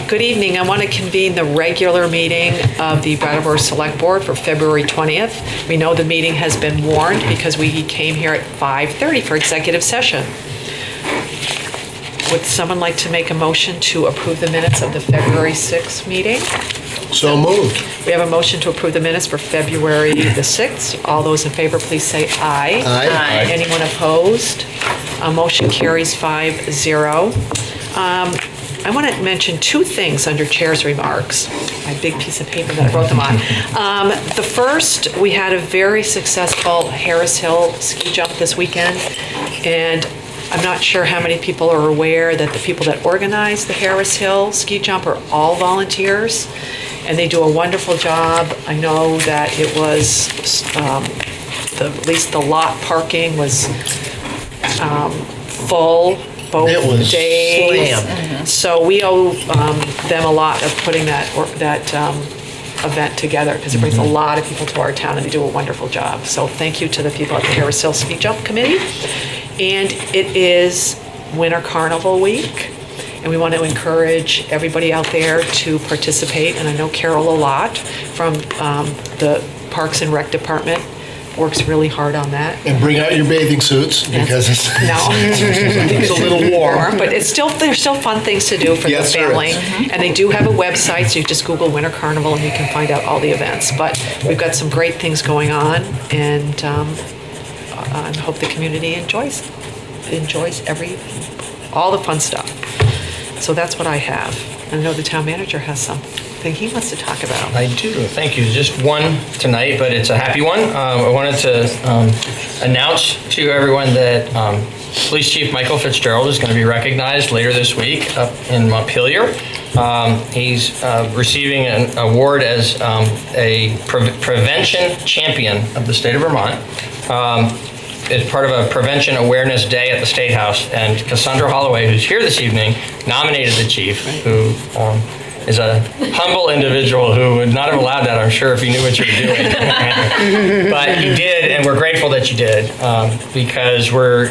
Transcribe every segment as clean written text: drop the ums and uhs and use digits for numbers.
Good evening. I want to convene the regular meeting of the Brattleboro Selectboard for February 20th. We know the meeting has been warned because we came here at 5:30 for executive session. Would someone like to make a motion to approve the minutes of the February 6th meeting? So moved. We have a motion to approve the minutes for February the 6th. All those in favor, please say aye. Aye. Anyone opposed? Motion carries 5-0. I want to mention two things under Chair's remarks. My big piece of paper that I wrote them on. The first, we had a very successful Harris Hill ski jump this weekend, and I'm not sure how many people are aware that the people that organize the Harris Hill ski jump are all volunteers, and they do a wonderful job. I know that it was, at least the lot parking was full both It was days. slammed. So we owe them a lot of putting that event together, because it brings a lot of people to our town, and they do a wonderful job. So thank you to the people at the Harris Hill Ski Jump Committee. And it is Winter Carnival Week, and we want to encourage everybody out there to participate. And I know Carol a lot from the Parks and Rec Department works really hard on that. And bring out your bathing suits because it's a little warm. But there's still fun things to do for Yes, the there family. is. And they do have a website, so you just Google Winter Carnival and you can find out all the events. But we've got some great things going on, and I hope the community enjoys all the fun stuff. So that's what I have. I know the town manager has something he wants to talk about. I do, thank you. Just one tonight, but it's a happy one. I wanted to announce to everyone that Police Chief Michael Fitzgerald is going to be recognized later this week up in Montpelier. He's receiving an award as a prevention champion of the state of Vermont. It's part of a Prevention Awareness Day at the State House, and Cassandra Holloway, who's here this evening, nominated the chief, who is a humble individual who would not have allowed that, I'm sure, if he knew what you were doing. But you did, and we're grateful that you did, because we're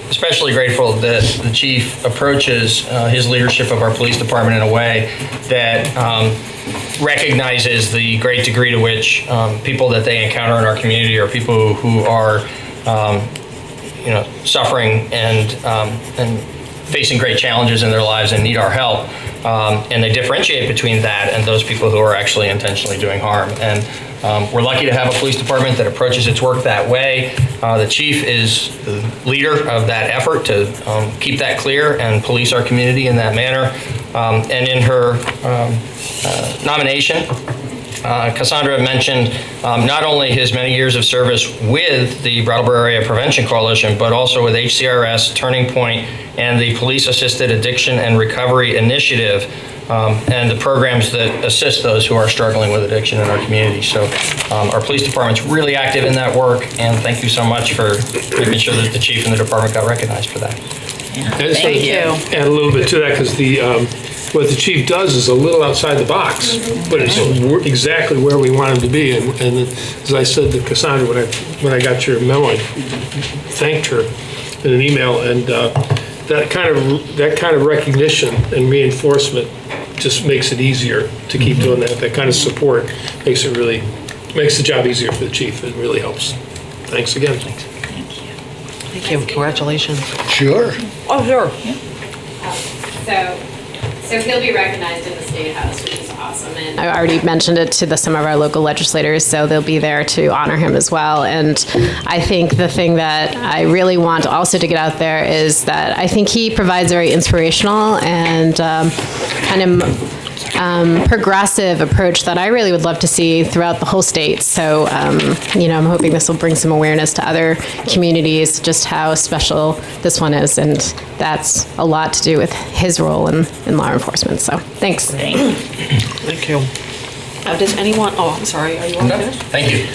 especially grateful that the chief approaches his leadership of our police department in a way that recognizes the great degree to which people that they encounter in our community are people who are suffering and facing great challenges in their lives and need our help. And they differentiate between that and those people who are actually intentionally doing harm. And we're lucky to have a police department that approaches its work that way. The chief is the leader of that effort to keep that clear and police our community in that manner. And in her nomination, Cassandra mentioned not only his many years of service with the Brattleboro Area Prevention Coalition, but also with HCRS, Turning Point, and the Police Assisted Addiction and Recovery Initiative, and the programs that assist those who are struggling with addiction in our community. So our police department's really active in that work, and thank you so much for making sure that the chief and the department got recognized for that. Yeah, Thank you. add a little bit to that, because what the chief does is a little outside the box, but it's exactly where we want him to be. And as I said to Cassandra when I got your memo, I thanked her in an email, and that kind of recognition and reinforcement just makes it easier to keep doing that. That kind of support makes the job easier for the chief. It really helps. Thanks again. Thank you. Congratulations. Sure. Oh, sure. So he'll be recognized in the State House, which is awesome. And I already mentioned it to some of our local legislators, so they'll be there to honor him as well. And I think the thing that I really want also to get out there is that I think he provides a very inspirational and kind of progressive approach that I really would love to see throughout the whole state. So, I'm hoping this will bring some awareness to other communities, just how special this one is. And that's a lot to do with his role in law enforcement. So, thanks. Thank you. Does anyone, I'm sorry, are you on there? Thank you.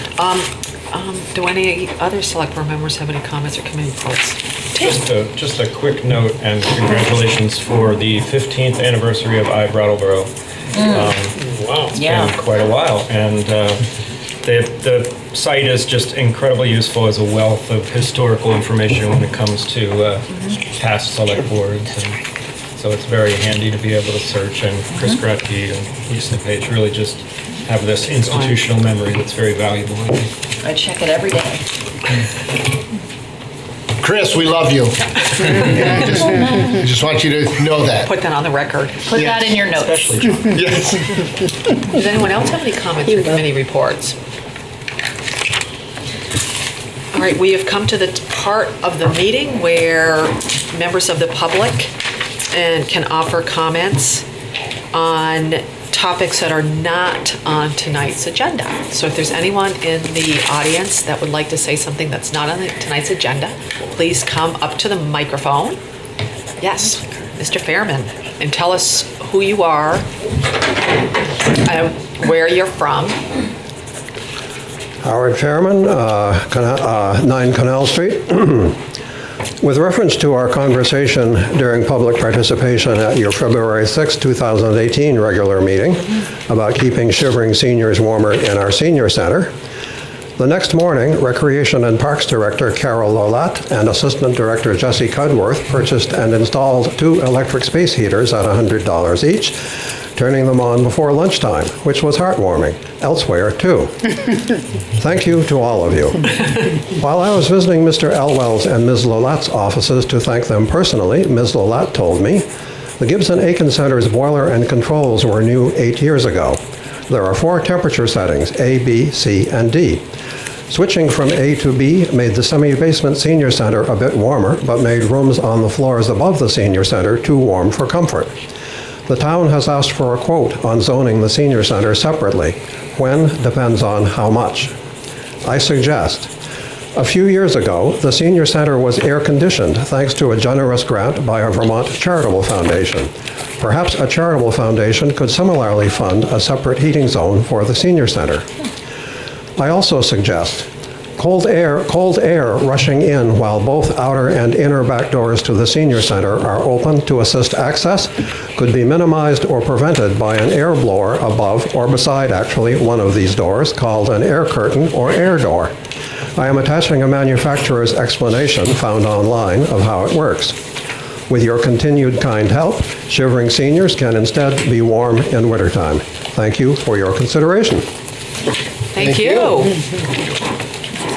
Do any other select board members have any comments or committee reports? Just a quick note, and congratulations for the 15th anniversary of Brattleboro. Wow. It's been quite a while, and the site is just incredibly useful as a wealth of historical information when it comes to past select boards. And So it's very handy to be able to search, and Chris Gretke and Lisa Page really just have this institutional memory that's very valuable, I think. I check it every day. Chris, we love you. I just want you to know that. Put that on the record. Put that in your notes. Yes. Does anyone else have any comments or committee reports? All right, we have come to the part of the meeting where members of the public can offer comments on topics that are not on tonight's agenda. So if there's anyone in the audience that would like to say something that's not on tonight's agenda, please come up to the microphone. Yes, Mr. Fairman, and tell us who you are, where you're from. Howard Fairman, 9 Canal Street. With reference to our conversation during public participation at your February 6, 2018 regular meeting about keeping shivering seniors warmer in our senior center, the next morning, Recreation and Parks Director Carol Lolat and Assistant Director Jesse Cudworth purchased and installed 2 electric space heaters at $100 each, turning them on before lunchtime, which was heartwarming, elsewhere too. Thank you to all of you. While I was visiting Mr. Elwell's and Ms. Lolat's offices to thank them personally, Ms. Lolat told me, the Gibson-Aiken Center's boiler and controls were new 8 years ago. There are 4 temperature settings, A, B, C, and D. Switching from A to B made the semi-basement senior center a bit warmer, but made rooms on the floors above the senior center too warm for comfort. The town has asked for a quote on zoning the senior center separately. When depends on how much. I suggest. A few years ago, the senior center was air-conditioned thanks to a generous grant by a Vermont charitable foundation. Perhaps a charitable foundation could similarly fund a separate heating zone for the senior center. I also suggest cold air rushing in while both outer and inner back doors to the senior center are open to assist access could be minimized or prevented by an air blower above or beside actually one of these doors called an air curtain or air door. I am attaching a manufacturer's explanation found online of how it works. With your continued kind help, shivering seniors can instead be warm in wintertime. Thank you for your consideration. Thank you.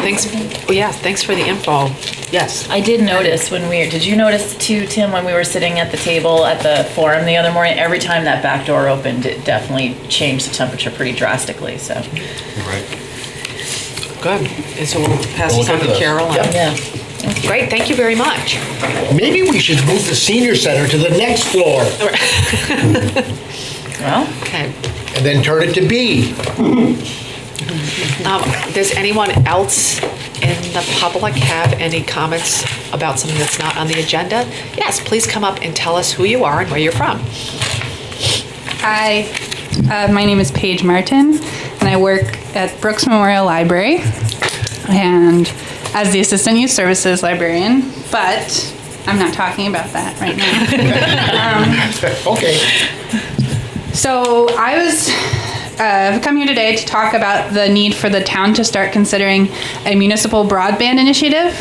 Thanks. Yeah, thanks for the info. Yes. I did notice did you notice too, Tim, when we were sitting at the table at the forum the other morning, every time that back door opened, it definitely changed the temperature pretty drastically, so. Right. Good. And so we'll pass this on to Carol. Yeah. Great, thank you very much. Maybe we should move the senior center to the next floor Well, Okay. and then turn it to B. Does anyone else in the public have any comments about something that's not on the agenda? Yes, please come up and tell us who you are and where you're from. Hi, my name is Paige Martin, and I work at Brooks Memorial Library, and as the Assistant Youth Services Librarian, but I'm not talking about that right now. Okay. So I was come here today to talk about the need for the town to start considering a municipal broadband initiative.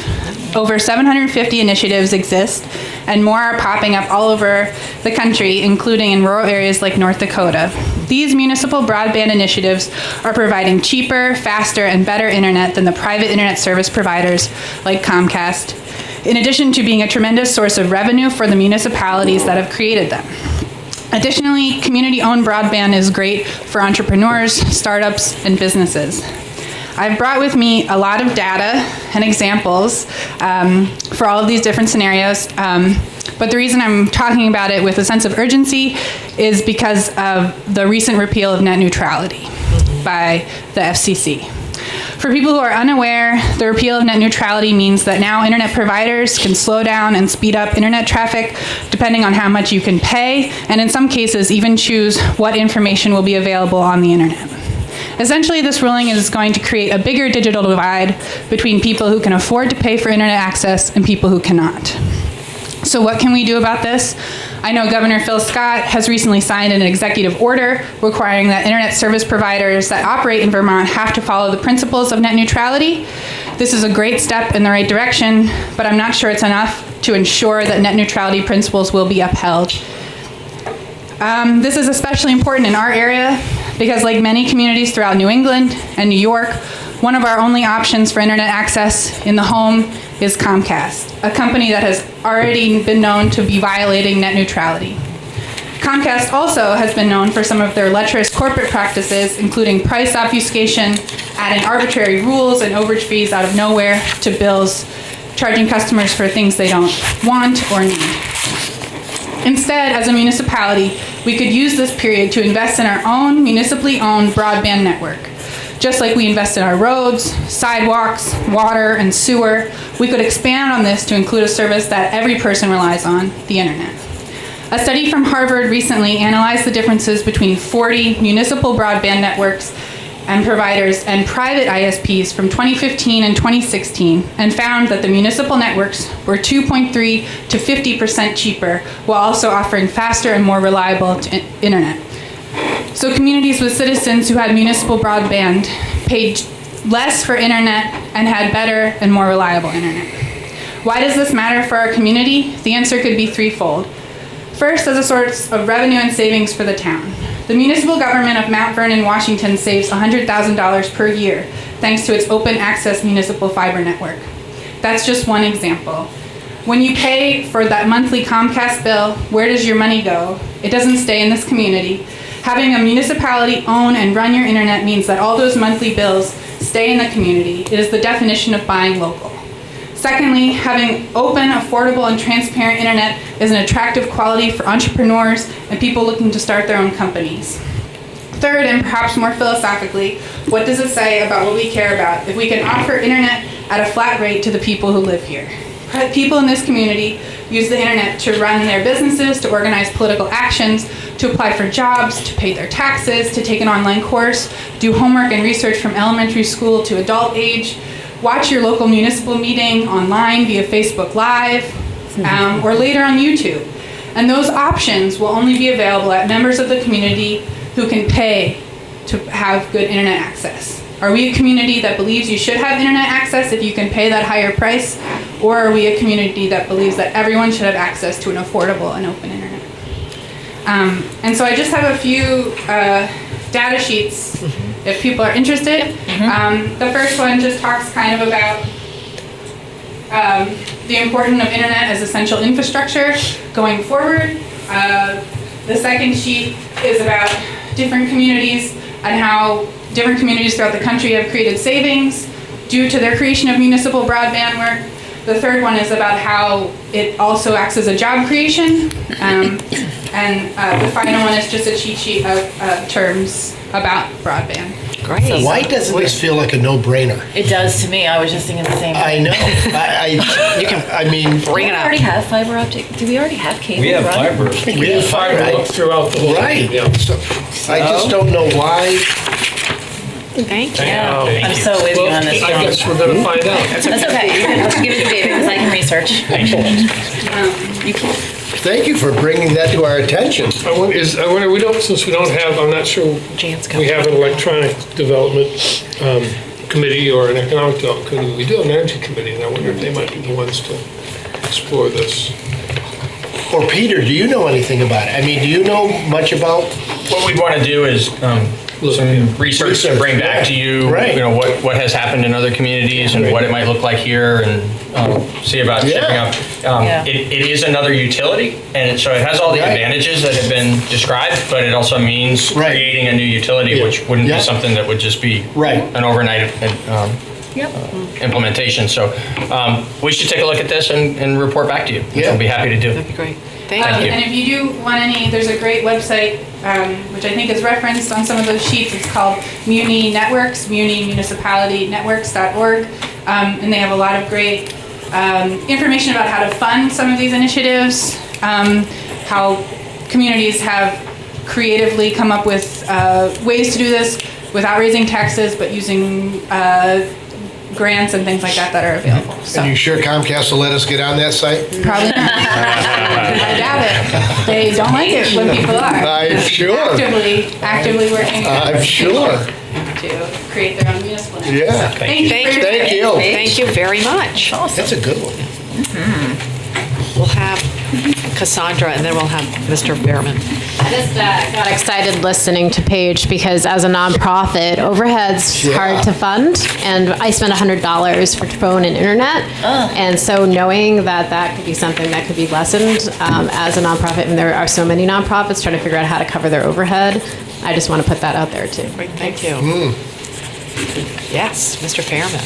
Over 750 initiatives exist, and more are popping up all over the country, including in rural areas like North Dakota. These municipal broadband initiatives are providing cheaper, faster, and better internet than the private internet service providers like Comcast, in addition to being a tremendous source of revenue for the municipalities that have created them. Additionally, community-owned broadband is great for entrepreneurs, startups, and businesses. I've brought with me a lot of data and examples for all of these different scenarios, but the reason I'm talking about it with a sense of urgency is because of the recent repeal of net neutrality by the FCC. For people who are unaware, the repeal of net neutrality means that now internet providers can slow down and speed up internet traffic depending on how much you can pay, and in some cases even choose what information will be available on the internet. Essentially, this ruling is going to create a bigger digital divide between people who can afford to pay for internet access and people who cannot. So what can we do about this? I know Governor Phil Scott has recently signed an executive order requiring that internet service providers that operate in Vermont have to follow the principles of net neutrality. This is a great step in the right direction, but I'm not sure it's enough to ensure that net neutrality principles will be upheld. This is especially important in our area because, like many communities throughout New England and New York, one of our only options for internet access in the home is Comcast, a company that has already been known to be violating net neutrality. Comcast also has been known for some of their lecherous corporate practices, including price obfuscation, adding arbitrary rules and overage fees out of nowhere to bills, charging customers for things they don't want or need. Instead, as a municipality, we could use this period to invest in our own municipally owned broadband network. Just like we invest in our roads, sidewalks, water, and sewer, we could expand on this to include a service that every person relies on, the internet. A study from Harvard recently analyzed the differences between 40 municipal broadband networks and providers and private ISPs from 2015 and 2016 and found that the municipal networks were 2.3 to 50% cheaper while also offering faster and more reliable internet. So communities with citizens who had municipal broadband paid less for internet and had better and more reliable internet. Why does this matter for our community? The answer could be threefold. First, as a source of revenue and savings for the town. The municipal government of Mount Vernon, Washington saves $100,000 per year thanks to its open access municipal fiber network. That's just one example. When you pay for that monthly Comcast bill, where does your money go? It doesn't stay in this community. Having a municipality own and run your internet means that all those monthly bills stay in the community. It is the definition of buying local. Secondly, having open, affordable, and transparent internet is an attractive quality for entrepreneurs and people looking to start their own companies. Third, and perhaps more philosophically, what does it say about what we care about if we can offer internet at a flat rate to the people who live here? People in this community use the internet to run their businesses, to organize political actions, to apply for jobs, to pay their taxes, to take an online course, do homework and research from elementary school to adult age, watch your local municipal meeting online via Facebook Live, or later on YouTube. And those options will only be available at members of the community who can pay to have good internet access. Are we a community that believes you should have internet access if you can pay that higher price? Or are we a community that believes that everyone should have access to an affordable and open internet? And so I just have a few data sheets if people are interested. The first one just talks kind of about the importance of internet as essential infrastructure going forward. The second sheet is about different communities and how different communities throughout the country have created savings due to their creation of municipal broadband work. The third one is about how it also acts as a job creation. And the final one is just a cheat sheet of terms about broadband. Great. Why doesn't this feel like a no-brainer? It does to me. I was just thinking the same thing. I know. I mean, Bring it Do we up. already have fiber optic? Do we already have cable? We have running? fiber. we have Fiber fiber. throughout the whole. Right. Yeah. So, I just don't know why. Thank you. I'm so with you on this I one. guess we're gonna find out. That's okay. I'll just give it to David because I can research. Thank you for bringing that to our attention. I wonder, we don't, since we don't have, I'm not sure Jan's we coming. have an electronic development committee or an economic development committee. We do have an energy committee, and I wonder if they might be the ones to explore this. Or Peter, do you know anything about it? I mean, do you know much about? What we'd want to do is some research to bring back to you, Right. you know, what has happened in other communities and what it might look like here, and see about shipping up. Yeah. It is another utility, and so it has all the Right. advantages that have been described, but it also means Right. creating a new utility, Yeah. which wouldn't Yeah. be something that would just be Right. an overnight implementation. So we should take a look at this and report back to you, which Yeah. we'll be happy to do. That'd be great. Thank Thank you. you. And if you do want any, there's a great website, which I think is referenced on some of those sheets. It's called Muni Networks, munimunicipalitynetworks.org. And they have a lot of great information about how to fund some of these initiatives, how communities have creatively come up with ways to do this without raising taxes, but using grants and things like that that are available. So. Are you sure Comcast will let us get on that site? Probably not. I doubt it. They don't like it when people are. I'm sure. Actively working I'm sure. to create their own municipal network. Yeah. Thank you. Thank you. Thank you. Thank you very much. That's a good one. We'll have Cassandra, and then we'll have Mr. Behrman. I just got excited listening to Paige because as a nonprofit, overhead's hard to fund, and I spend $100 for phone and internet, and so knowing that that could be something that could be lessened as a nonprofit, and there are so many nonprofits trying to figure out how to cover their overhead, I just want to put that out there too. Great, thank you. Yes, Mr. Behrman.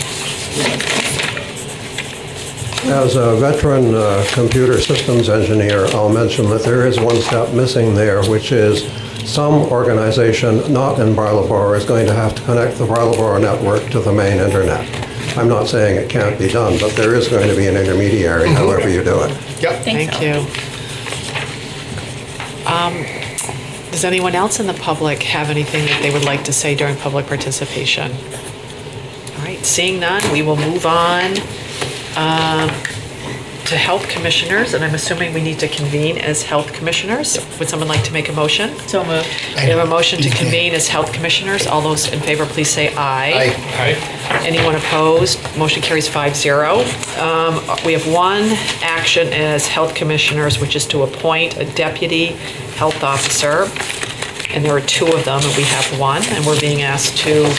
As a veteran computer systems engineer, I'll mention that there is one step missing there, which is some organization not in Brattleboro is going to have to connect the Brattleboro network to the main internet. I'm not saying it can't be done, but there is going to be an intermediary, however you do it. Yep. Thank you. Does anyone else in the public have anything that they would like to say during public participation? All right, seeing none, we will move on to health commissioners, and I'm assuming we need to convene as health commissioners. Would someone like to make a motion? So moved. We have a motion to convene as health commissioners. All those in favor, please say aye. Aye. Anyone opposed? Motion carries 5-0. We have one action as health commissioners, which is to appoint a deputy health officer. And there are two of them, and we have one. And we're being asked to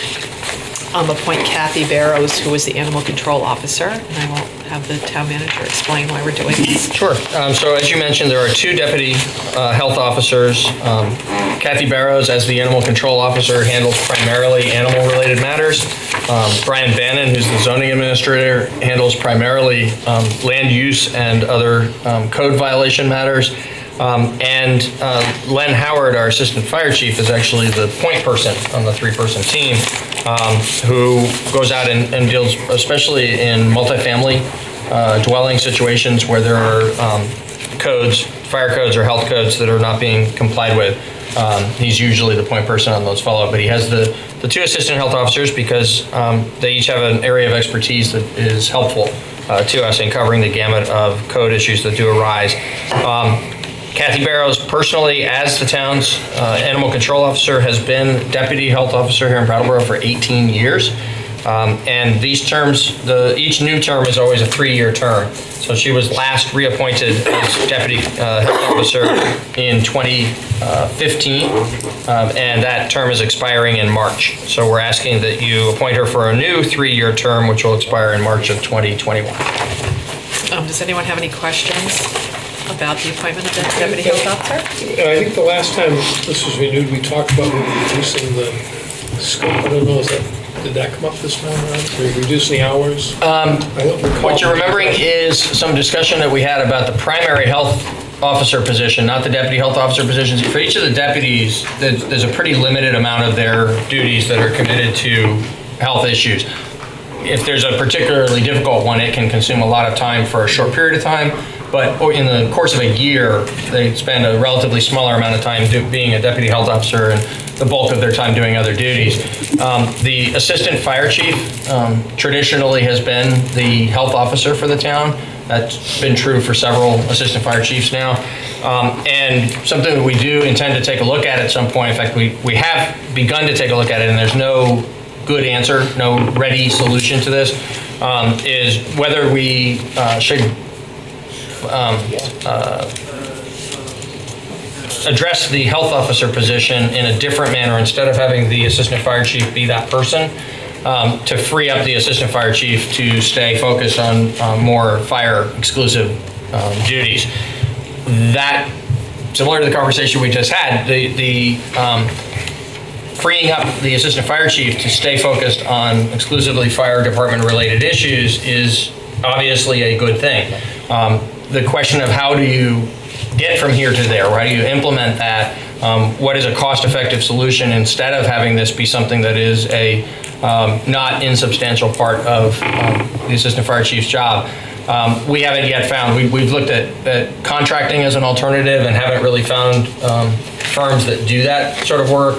appoint Kathy Barrows, who is the animal control officer. And I will have the town manager explain why we're doing this. Sure. So as you mentioned, there are two deputy health officers. Kathy Barrows, as the animal control officer, handles primarily animal-related matters. Brian Bannon, who's the zoning administrator, handles primarily land use and other code violation matters. And Len Howard, our assistant fire chief, is actually the point person on the three-person team, who goes out and deals, especially in multifamily dwelling situations where there are codes, fire codes or health codes that are not being complied with. He's usually the point person on those follow-up, but he has the two assistant health officers because they each have an area of expertise that is helpful to us in covering the gamut of code issues that do arise. Kathy Barrows, personally, as the town's animal control officer, has been deputy health officer here in Brattleboro for 18 years. And these terms, each new term is always a 3-year term. So she was last reappointed as deputy health officer in 2015, and that term is expiring in March. So we're asking that you appoint her for a new 3-year term, which will expire in March of 2021. Does anyone have any questions about the appointment of the deputy health officer? I think the last time this was renewed, we talked about reducing the scope. I don't know, did that come up this time around? Are we reducing the hours? What you're remembering is some discussion that we had about the primary health officer position, not the deputy health officer positions. For each of the deputies, there's a pretty limited amount of their duties that are committed to health issues. If there's a particularly difficult one, it can consume a lot of time for a short period of time. But in the course of a year, they spend a relatively smaller amount of time being a deputy health officer and the bulk of their time doing other duties. The assistant fire chief traditionally has been the health officer for the town. That's been true for several assistant fire chiefs now. And something that we do intend to take a look at some point, in fact, we have begun to take a look at it, and there's no good answer, no ready solution to this, is whether we should address the health officer position in a different manner instead of having the assistant fire chief be that person, to free up the assistant fire chief to stay focused on more fire exclusive duties. That, similar to the conversation we just had, the freeing up the assistant fire chief to stay focused on exclusively fire department related issues is obviously a good thing. The question of how do you get from here to there, or how do you implement that? What is a cost-effective solution instead of having this be something that is a not insubstantial part of the assistant fire chief's job? We haven't yet found, we've looked at contracting as an alternative and haven't really found firms that do that sort of work.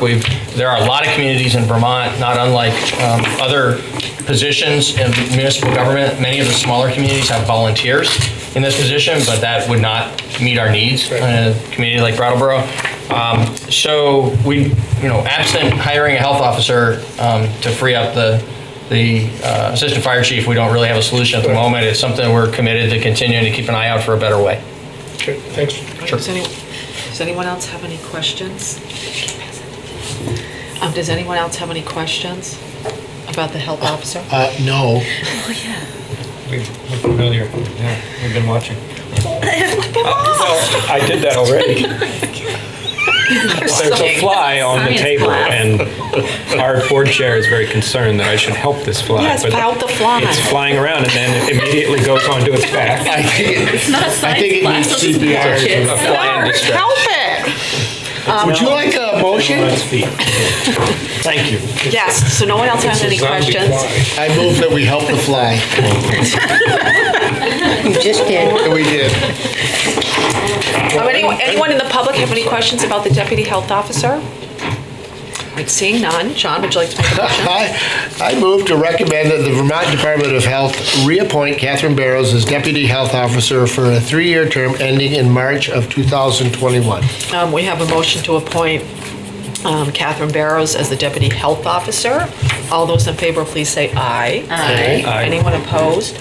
There are a lot of communities in Vermont, not unlike other positions in municipal government. Many of the smaller communities have volunteers in this position, but that would not meet our needs in a community like Brattleboro. So we, absent hiring a health officer to free up the assistant fire chief, we don't really have a solution at the moment. It's something we're committed to continuing to keep an eye out for a better way. Okay, thanks. Does anyone else have any questions? Does anyone else have any questions about the health officer? No. We're familiar. Yeah, we've been watching. Well, I did that already. There's a fly on the table, and our board chair is very concerned that I should help this fly. Yes, but pout the fly. It's flying around and then it immediately goes onto its back. I think It's not a I science think it class. needs This is for CPR. kids. A fly in distress. Help it! Would you like a motion? On its feet. Thank you. Yes, so no one else has any It's a zombie questions? fly. I move that we help the fly. You just did. And we did. Anyone in the public have any questions about the deputy health officer? Seeing none, John, would you like to make a motion? I move to recommend that the Vermont Department of Health reappoint Catherine Barrows as Deputy Health Officer for a 3-year term ending in March of 2021. We have a motion to appoint Catherine Barrows as the Deputy Health Officer. All those in favor, please say aye. Aye. Aye. Anyone opposed?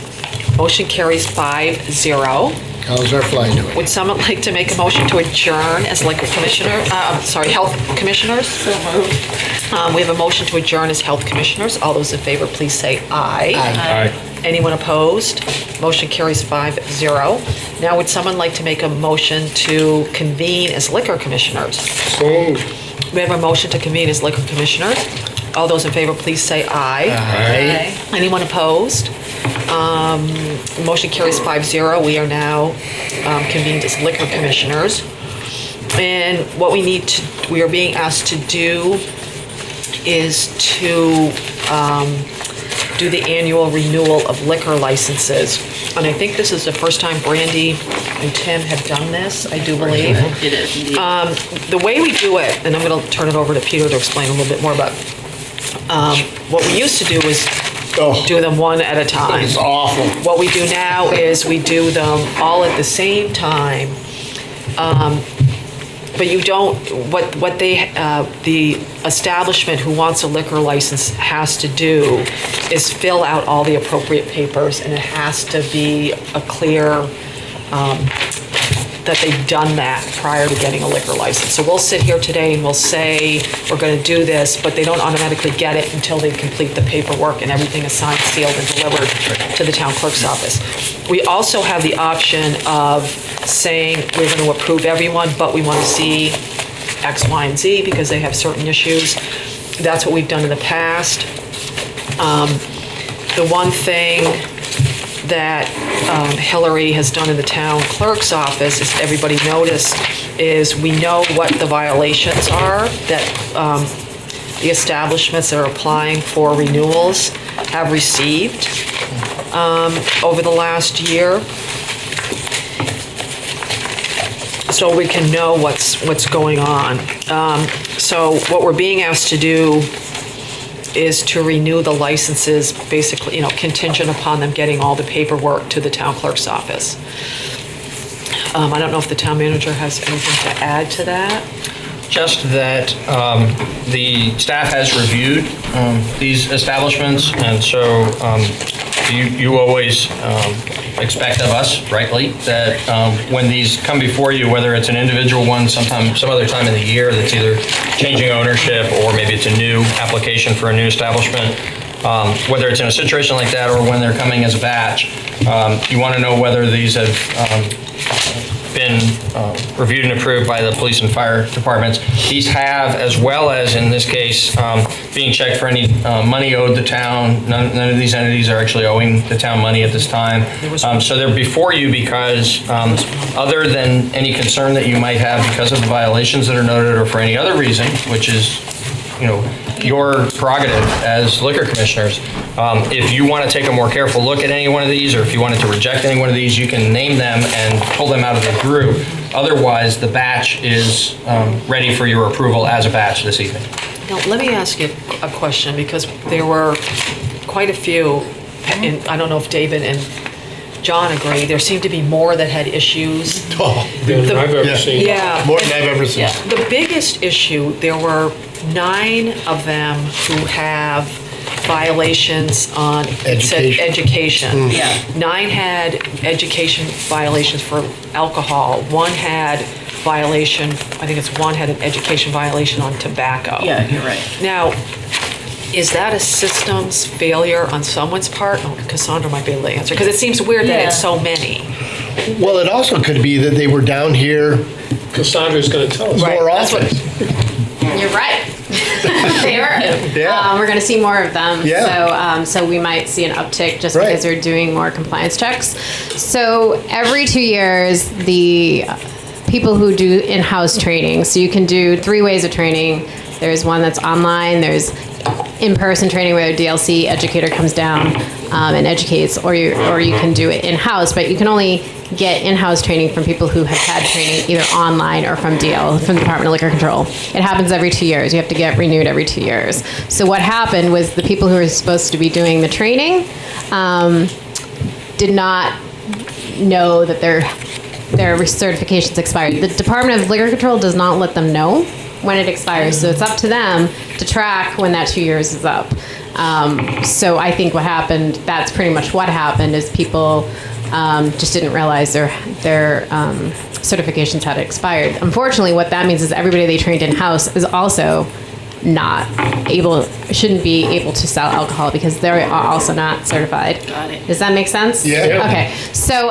Motion carries 5-0. How's our fly doing? Would someone like to make a motion to adjourn as liquor commissioner, health commissioners? We have a motion to adjourn as health commissioners. All those in favor, please say aye. Aye. Anyone opposed? Motion carries 5-0. Now, would someone like to make a motion to convene as liquor commissioners? So moved. We have a motion to convene as liquor commissioners. All those in favor, please say aye. Aye. Anyone opposed? Motion carries 5-0. We are now convened as liquor commissioners. And what we are being asked to do is to do the annual renewal of liquor licenses. And I think this is the first time Brandy and Tim have done this, I do believe. It is indeed. The way we do it, and I'm going to turn it over to Peter to explain a little bit more about what we used to do was do them one at a time. It's awful. What we do now is we do them all at the same time. But you don't, what the establishment who wants a liquor license has to do is fill out all the appropriate papers, and it has to be a clear, that they've done that prior to getting a liquor license. So we'll sit here today and we'll say, we're gonna do this, but they don't automatically get it until they complete the paperwork and everything is signed, sealed, and delivered to the town clerk's office. We also have the option of saying, we're gonna approve everyone, but we wanna see X, Y, and Z because they have certain issues. That's what we've done in the past. The one thing that Hillary has done in the town clerk's office, is everybody noticed, is we know what the violations are that the establishments that are applying for renewals have received over the last year. So we can know what's going on. So what we're being asked to do is to renew the licenses, basically, contingent upon them getting all the paperwork to the town clerk's office. I don't know if the town manager has anything to add to that. Just that the staff has reviewed these establishments, and so you always expect of us, rightly, that when these come before you, whether it's an individual one, some other time in the year that's either changing ownership or maybe it's a new application for a new establishment, whether it's in a situation like that or when they're coming as a batch, you want to know whether these have been reviewed and approved by the police and fire departments. These have, as well as in this case, being checked for any money owed the town. None of these entities are actually owing the town money at this time. So they're before you because other than any concern that you might have because of the violations that are noted or for any other reason, which is your prerogative as liquor commissioners. If you want to take a more careful look at any one of these, or if you wanted to reject any one of these, you can name them and pull them out of the group. Otherwise, the batch is ready for your approval as a batch this evening. Now, let me ask you a question, because there were quite a few, and I don't know if David and John agree, there seemed to be more that had issues. Than I've ever seen. Yeah. More than I've ever seen. The biggest issue, there were 9 of them who have violations on, it said education. Yeah. 9 had education violations for alcohol. 1 had violation, I think it's 1 had an education violation on tobacco. Yeah, you're right. Now, is that a systems failure on someone's part? Oh, Cassandra might be able to answer, because it seems weird that it's so many. Well, it also could be that they were down here Cassandra's going to tell us. more that's often. You're right. They were. Yeah. We're going to see more of them. Yeah. So we might see an uptick just Right. because they're doing more compliance checks. So every 2 years, the people who do in-house training, so you can do 3 ways of training. There's one that's online. There's in-person training where a DLC educator comes down and educates, or you can do it in-house, but you can only get in-house training from people who have had training either online or from DL, from the Department of Liquor Control. It happens every 2 years. You have to get renewed every 2 years. So what happened was the people who were supposed to be doing the training did not know that their certifications expired. The Department of Liquor Control does not let them know when it expires, so it's up to them to track when that 2 years is up. So I think what happened, that's pretty much what happened, is people just didn't realize their certifications had expired. Unfortunately, what that means is everybody they trained in-house is also shouldn't be able to sell alcohol because they're also not certified. Got it. Does that make sense? Yeah. Okay. So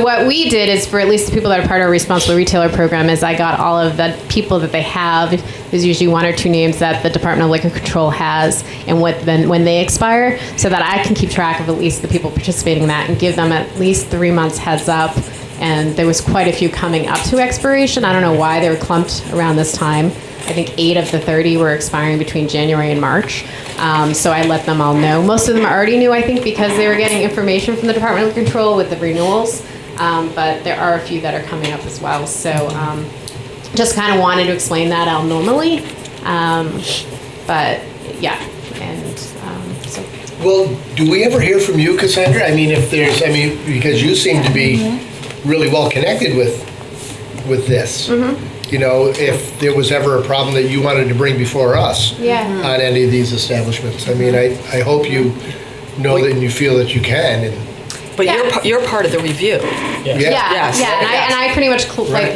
what we did is, for at least the people that are part of our responsible retailer program, is I got all of the people that they have. There's usually 1 or 2 names that the Department of Liquor Control has, and when they expire, so that I can keep track of at least the people participating in that and give them at least 3 months heads up. And there was quite a few coming up to expiration. I don't know why they were clumped around this time. I think 8 of the 30 were expiring between January and March. So I let them all know. Most of them already knew, I think, because they were getting information from the Department of Control with the renewals. But there are a few that are coming up as well. So just kind of wanted to explain that out normally. But yeah, and so. Well, do we ever hear from you, Cassandra? I mean, because you seem to be really well connected with this. You know, if there was ever a problem that you wanted to bring before us on any of these establishments. I mean, I hope you know that and you feel that you can. But you're part of the review. Yeah, and I pretty much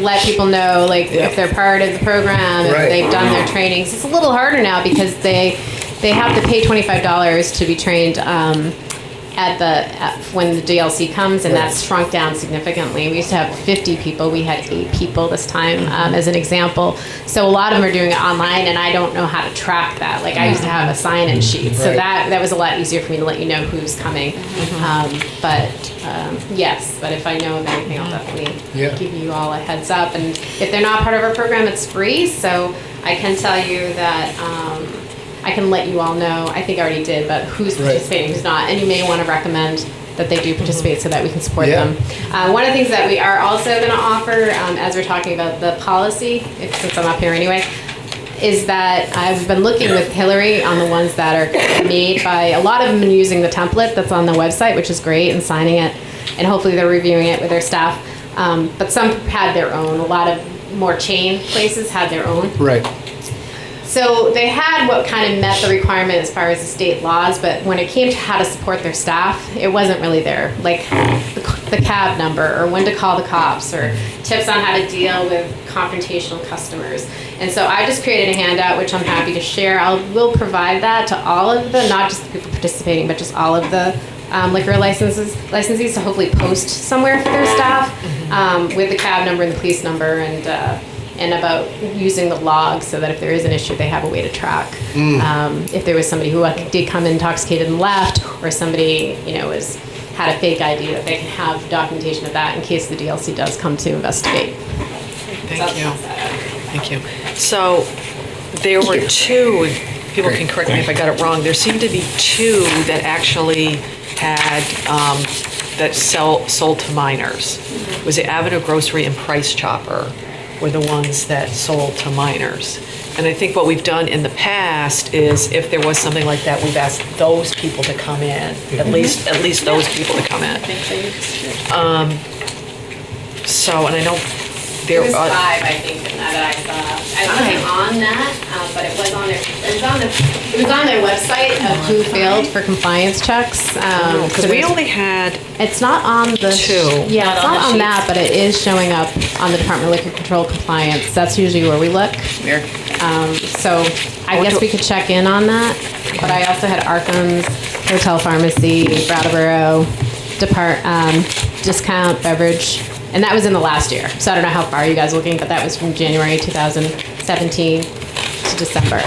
let people know, if they're part of the program, if they've done their trainings. It's a little harder now because they have to pay $25 to be trained when the DLC comes, and that's shrunk down significantly. We used to have 50 people. We had 8 people this time, as an example. So a lot of them are doing it online, and I don't know how to track that. Like, I used to have a sign-in sheet, so that was a lot easier for me to let you know who's coming. Yes, but if I know of anything, I'll definitely give you all a heads up. And if they're not part of our program, it's free, so I can tell you that I can let you all know, I think I already did, but who's participating, who's not, and you may want to recommend that they do participate so that we can support them. One of the things that we are also going to offer, as we're talking about the policy, since I'm up here anyway, is that I've been looking with Hillary on the ones that are made by, a lot of them have been using the template that's on the website, which is great, and signing it, and hopefully they're reviewing it with their staff. But some had their own. A lot of more chain places had their own. Right. So they had what kind of met the requirement as far as the state laws, but when it came to how to support their staff, it wasn't really there. Like the cab number, or when to call the cops, or tips on how to deal with confrontational customers. And so I just created a handout, which I'm happy to share. We'll provide that to all of the, not just the people participating, but just all of the liquor licensees to hopefully post somewhere for their staff with the cab number and the police number, and about using the log so that if there is an issue, they have a way to track. If there was somebody who did come intoxicated and left, or somebody, had a fake ID, that they can have documentation of that in case the DLC does come to investigate. Thank you. So there were 2, people can correct me if I got it wrong, there seemed to be 2 that actually had, that sold to minors. Was it Avenue Grocery and Price Chopper were the ones that sold to minors. And I think what we've done in the past is, if there was something like that, we've asked those people to come in, at least those people to come in. So, and I know there It was are, 5, I think, in that I saw. I wasn't on that, but it was on their website of Who failed for compliance checks. because so we there's- only had, It's not on the. 2. Yeah, Not it's on not the on sheets. that, but it is showing up on the Department of Liquor Control Compliance. That's usually where we look. Weird. So I guess we could check in on that. But I also had Arkham's, Hotel Pharmacy, Brattleboro, Discount Beverage, and that was in the last year. So I don't know how far you guys are looking, but that was from January 2017 to December.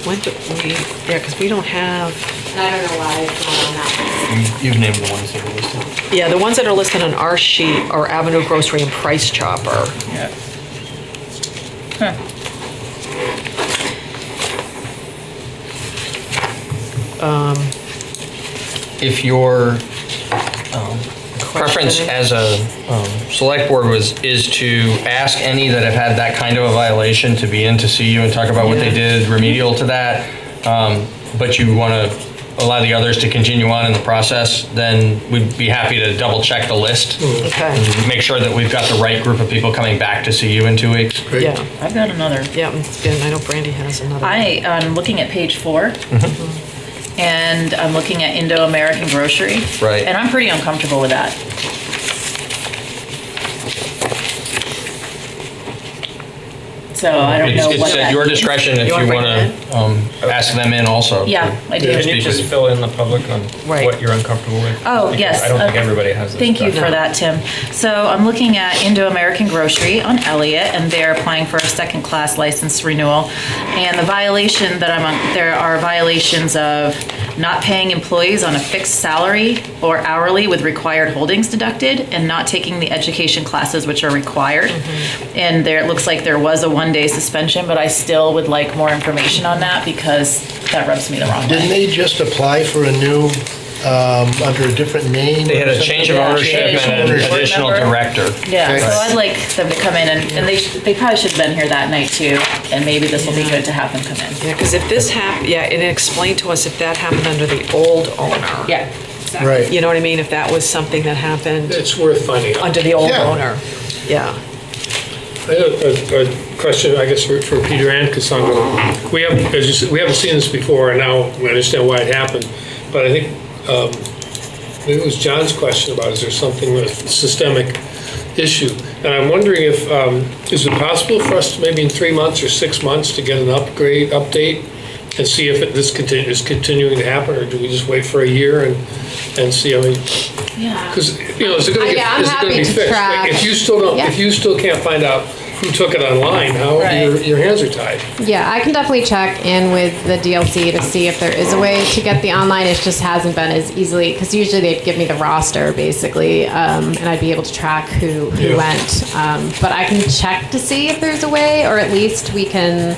when do we, yeah, because we don't have, And I don't know why it's not on that. You've named the ones that are listed. yeah, the ones that are listed on our sheet are Avenue Grocery and Price Chopper. Yeah. Huh. If your preference as a select board is to ask any that have had that kind of a violation to be in to see you and talk about what they did remedial to that, but you want to allow the others to continue on in the process, then we'd be happy to double check the list. Okay, And make sure that we've got the right group of people coming back to see you in 2 weeks. yeah, I've got another. yeah, it's good. I know Brandy has another. I'm looking at page 4, and I'm looking at Indo-American Grocery. Right. And I'm pretty uncomfortable with that. So I don't know It's what at that your means. discretion if You wanna you bring want to ask them in also. Yeah, I do. Can you just fill in the public on Right. what you're uncomfortable with? Oh, Because yes. I don't think everybody has this. Thank you stuff. for that, Tim. So I'm looking at Indo-American Grocery on Elliott, and they're applying for a second-class license renewal. And the violation that I'm on, there are violations of not paying employees on a fixed salary or hourly with required holdings deducted, and not taking the education classes which are required. And there, it looks like there was a 1-day suspension, but I still would like more information on that because that rubs me the wrong Didn't way. they just apply for a new, under a different name? They had or a something? change of Yeah, ownership change and an of board additional member. director. Yeah, Okay. so I'd like them to come in, and they probably should have been here that night too, and maybe this will be good to have them come in. Yeah, because if this happened, yeah, and explain to us if that happened under the old owner. Yeah. Right. You know what I mean? If that was something that happened It's worth finding out. under the old Yeah. owner. Yeah. I have a question, I guess, for Peter and Cassandra. We haven't, as you said, we haven't seen this before, and now we understand why it happened. But I think, maybe it was John's question about, is there something with systemic issue? And I'm wondering if, is it possible for us to maybe in 3 months or 6 months to get an update and see if this is continuing to happen, or do we just wait for a year and see, I mean, Yeah. because, you know, is it gonna Yeah, I'm is it gonna happy be to fixed? track. Like, if you still don't, Yeah. if you still can't find out who took it online, how, Right. your hands are tied. Yeah, I can definitely check in with the DLC to see if there is a way to get the online. It just hasn't been as easily, because usually they'd give me the roster basically, and I'd be able to track who went. But I can check to see if there's a way, or at least we can,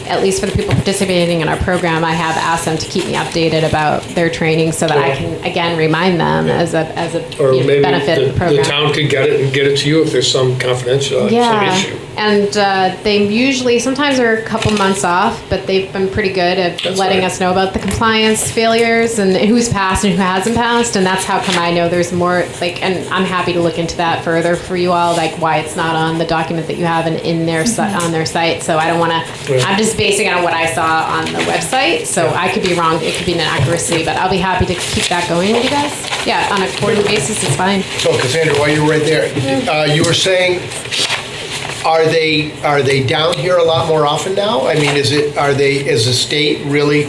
at least for the people participating in our program, I have asked them to keep me updated about their training so that I can, again, remind them as a Or you know, maybe benefit of the the program. town could get it and get it to you if there's some confidential, some Yeah, issue. and they usually, sometimes are a couple months off, but they've been pretty good at That's letting right. us know about the compliance failures and who's passed and who hasn't passed, and that's how come I know there's more, like, and I'm happy to look into that further for you all, like why it's not on the document that you have and in their, on their site, so I don't wanna, Right. I'm just basing it on what I saw on the website, so I could be wrong, it could be an accuracy, but I'll be happy to keep that going with you guys. Yeah, on a quarterly basis, it's fine. So Cassandra, while you were right there, you were saying, are they down here a lot more often now? I mean, is the state really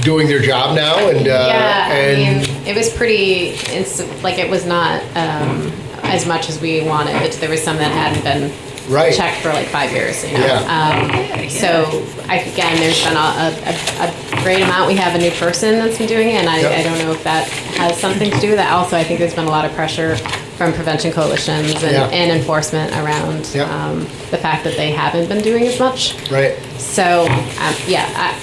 doing their job now? And, Yeah, I and mean, it was pretty instant, like it was not as much as we wanted. There was some that hadn't been Right. checked for like 5 years, you know. Yeah. So again, there's been a great amount. We have a new person that's been doing it, and I Yep. don't know if that has something to do with that. Also, I think there's been a lot of pressure from prevention coalitions Yeah. and enforcement around Yep. the fact that they haven't been doing as much. right. So,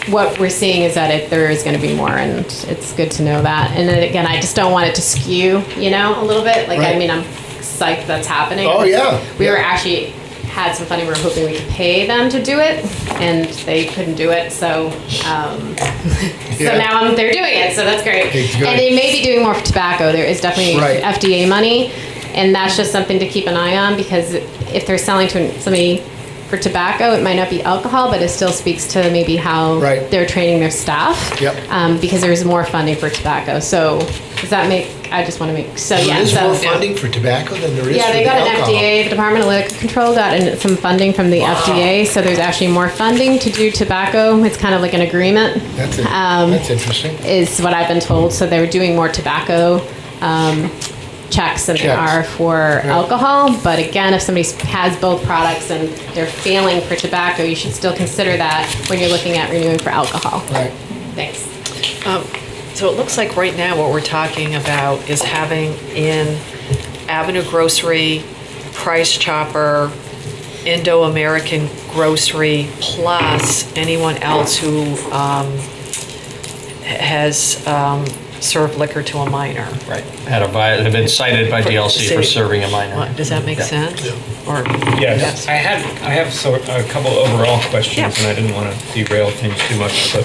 what we're seeing is that there is going to be more, and it's good to know that. And then again, I just don't want it to skew, you know, a little bit. Like, I Right. mean, I'm psyched that's happening. Oh, yeah. We Yeah. were actually had some funding. We were hoping we could pay them to do it, and they couldn't do it. So, Yeah. so now they're doing it. So that's great. It's good. And they may be doing more for tobacco. There is definitely Right. FDA money. And that's just something to keep an eye on, because if they're selling to somebody for tobacco, it might not be alcohol, but it still speaks to maybe how Right. they're training their staff. Yep. Because there's more funding for tobacco. So does that make, I just want to make, so yeah. There is so, more funding for tobacco than there is yeah, for they the got an alcohol. FDA, the Department of Liquor Control got some funding from the FDA, so there's actually more funding to do tobacco. It's kind of like an agreement. That's interesting. Is what I've been told. So they were doing more tobacco checks than they Checks. are for alcohol. But again, if somebody has both products and they're failing for tobacco, you should still consider that when you're looking at renewing for alcohol. Right. Thanks. So it looks like right now what we're talking about is having in Avenue Grocery, Price Chopper, Indo-American Grocery, plus anyone else who has served liquor to a minor. Right. Have been cited by DLC for serving a minor. Does that make sense? Or Yes, I have a couple overall questions, Yeah. and I didn't want to derail things too much, but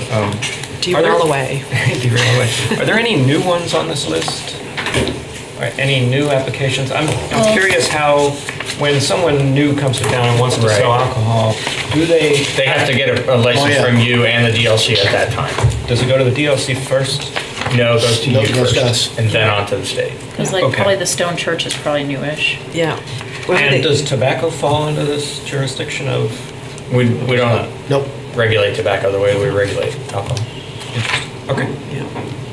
derail away. derail away. Are there any new ones on this list? Or any new applications? I'm curious how, when someone new comes to town and wants to sell alcohol, do they? They have to get a license from you and the DLC at that time. Does it go to the DLC first? No, it goes to No, you it goes first, to us. and then on to the state. Because like Okay. probably the Stone Church is probably newish. Yeah. Well, And they- does tobacco fall into this jurisdiction of? We don't Nope. regulate tobacco the way we regulate alcohol. Okay.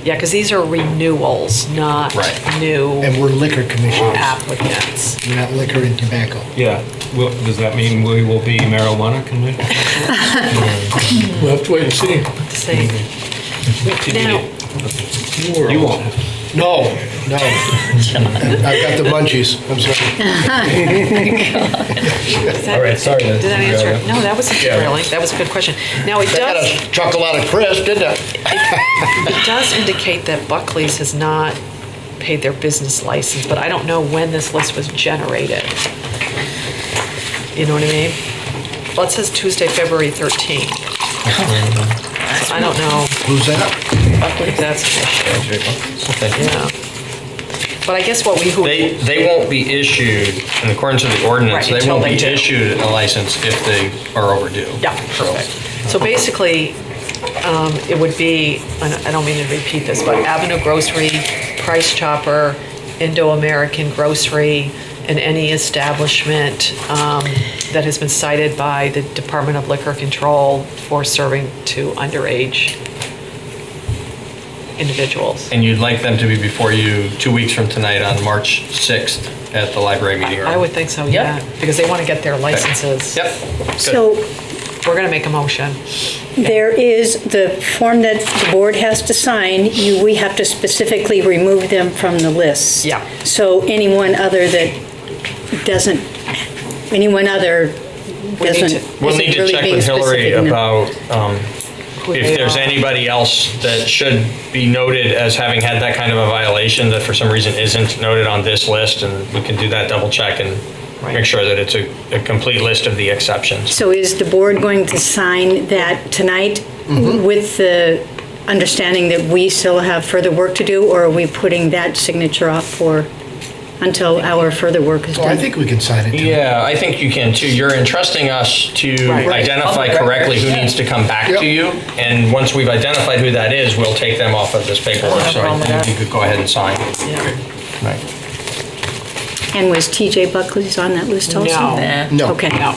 Yeah, because these are renewals, not Right. new And we're liquor commissioners. applicants. We're not liquor and tobacco. Yeah. Well, does that mean we will be marijuana commission? We'll have to wait and see. Say, now, You won't. No. I've got the munchies. I'm sorry. All right, sorry to Did that answer? derail you. No, that wasn't derailing. That was a good question. Now, it I got does, a chocolate crisp, didn't I? it does indicate that Buckley's has not paid their business license, but I don't know when this list was generated. You know what I mean? Well, it says Tuesday, February 13th. I don't know Who's that? if that's an issue. Yeah. But I guess They won't be issued, in accordance with the ordinance, Right, they won't be until they do. issued a license if they are overdue. Yeah, perfect. So basically, it would be, and I don't mean to repeat this, but Avenue Grocery, Price Chopper, Indo-American Grocery, and any establishment that has been cited by the Department of Liquor Control for serving to underage individuals. And you'd like them to be before you 2 weeks from tonight on March 6th at the library meeting room? I would think so, yeah, because they want to get their licenses. Yep. Good. So We're going to make a motion. there is the form that the board has to sign, we have to specifically remove them from the list. Yeah. So anyone other doesn't We'll need to really check being with Hillary specific enough. about Who if they there's are. anybody else that should be noted as having had that kind of a violation that for some reason isn't noted on this list, and we can do that double check and Right. make sure that it's a complete list of the exceptions. So is the board going to sign that tonight with the understanding that we still have further work to do, or are we putting that signature off until our further work is Well, I done? think we can sign it. Yeah, I think you can too. You're entrusting us to Right. identify correctly who needs to come back Yep. to you. And once we've identified who that is, we'll take them off of this paperwork. No So I problem with think that. you could go ahead and sign. Yeah. Right. And was TJ Buckley's on that list also? No. No. Okay. No,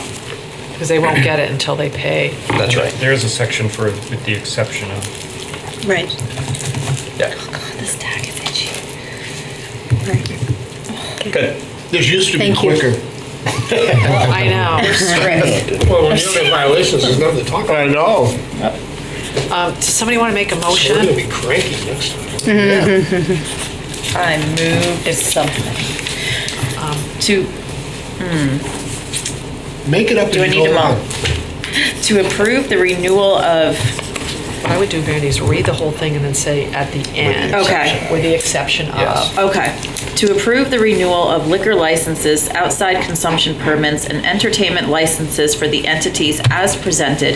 because they won't get it until they pay. That's right. There is a section for with the exception of. Right. Yeah. This tag is itchy. Good. This used to be Thank you. quicker. I know. Well, when you have violations, there's nothing to talk about. I know. Does somebody want to make a We're gonna motion? be cranky next time. I move something. To Make it up Do I as you need go a along. to approve the renewal of, What I would do, Brandy, is read the whole thing and then say at the end. Okay. With the exception Yes. of. okay, to approve the renewal of liquor licenses, outside consumption permits, and entertainment licenses for the entities as presented,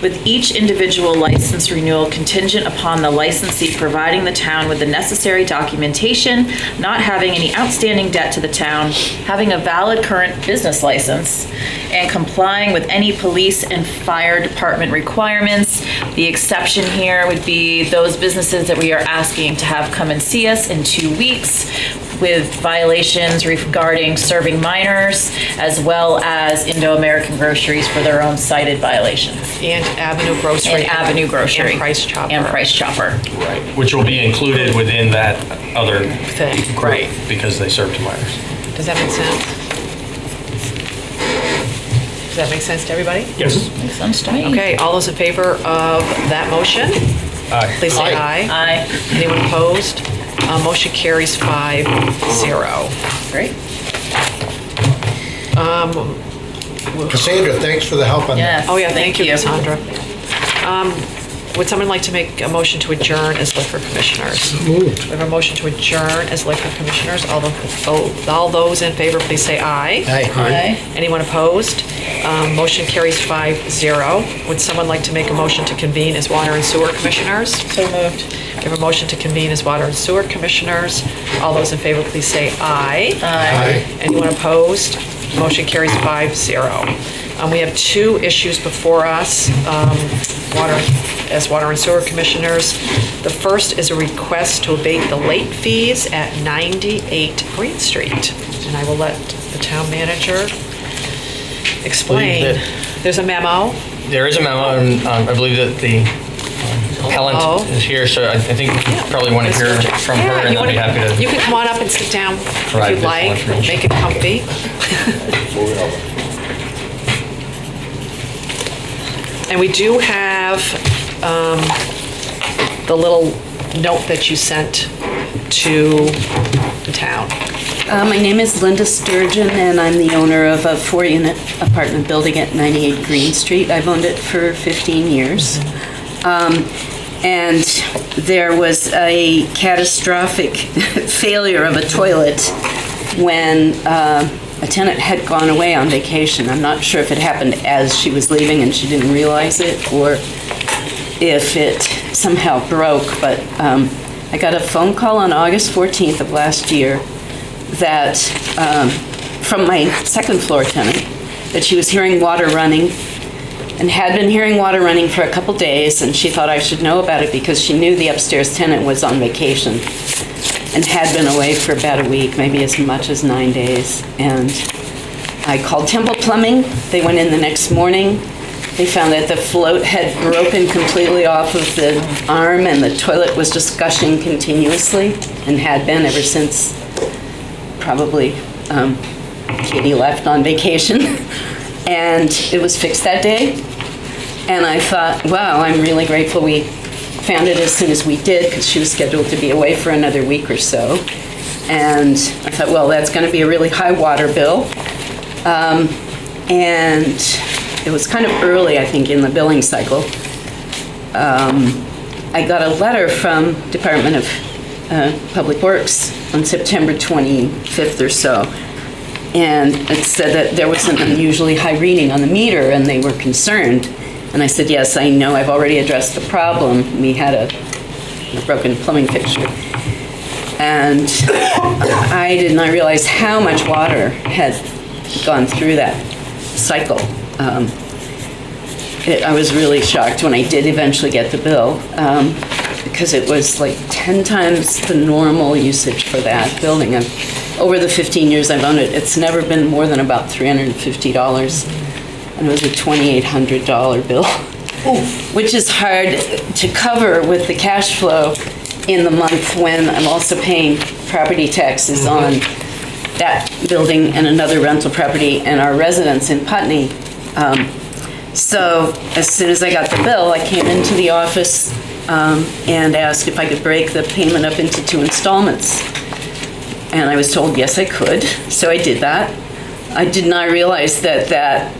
with each individual license renewal contingent upon the licensee providing the town with the necessary documentation, not having any outstanding debt to the town, having a valid current business license, and complying with any police and fire department requirements. The exception here would be those businesses that we are asking to have come and see us in 2 weeks with violations regarding serving minors, as well as Indo-American Groceries for their own cited violations. And Avenue Grocery. And Avenue Grocery. And Price Chopper. And Price Chopper. Right, which will be included within that other Thing, group right. because they serve to minors. Does that make sense? Does that make sense to everybody? Yes. Makes sense to me. Okay, all those in favor of that motion? Aye. Please say aye. Aye. Anyone opposed? Motion carries 5-0. Great. Cassandra, thanks for the help on that. Yes. Oh, yeah, thank you, Cassandra. Would someone like to make a motion to adjourn as liquor commissioners? Moved. We have a motion to adjourn as liquor commissioners. All those in favor, please say aye. Aye. Aye. Anyone opposed? Motion carries 5-0. Would someone like to make a motion to convene as water and sewer commissioners? So moved. We have a motion to convene as water and sewer commissioners. All those in favor, please say aye. Aye. Anyone opposed? Motion carries 5-0. We have 2 issues before us, as water and sewer commissioners. The first is a request to abate the late fees at 98 Green Street. And I will let the town manager explain. There's a memo. There is a memo, and I believe that the appellant is here, so I think you probably want to hear from her, and I'll be happy to. You can come on up and sit down if provide you'd additional like. information. Make it comfy. And we do have the little note that you sent to the town. My name is Linda Sturgeon, and I'm the owner of a 4-unit apartment building at 98 Green Street. I've owned it for 15 years. And there was a catastrophic failure of a toilet when a tenant had gone away on vacation. I'm not sure if it happened as she was leaving and she didn't realize it, or if it somehow broke, but I got a phone call on August 14th of last year that, from my second floor tenant, that she was hearing water running and had been hearing water running for a couple days, and she thought I should know about it because she knew the upstairs tenant was on vacation and had been away for about a week, maybe as much as 9 days. And I called Temple Plumbing. They went in the next morning. They found that the float had broken completely off of the arm and the toilet was just gushing continuously and had been ever since probably Katie left on vacation. And it was fixed that day. And I thought, wow, I'm really grateful we found it as soon as we did, because she was scheduled to be away for another week or so. And I thought, well, that's going to be a really high water bill. And it was kind of early, I think, in the billing cycle. I got a letter from Department of Public Works on September 25th or so. And it said that there was an unusually high reading on the meter and they were concerned. And I said, yes, I know, I've already addressed the problem. We had a broken plumbing fixture. And I did not realize how much water had gone through that cycle. I was really shocked when I did eventually get the bill, because it was like 10 times the normal usage for that building. Over the 15 years I've owned it, it's never been more than about $350, and it was a $2,800 bill, which is hard to cover with the cash flow in the month when I'm also paying property taxes on that building and another rental property and our residence in Putney. So as soon as I got the bill, I came into the office and asked if I could break the payment up into 2 installments. And I was told, yes, I could. So I did that. I did not realize that that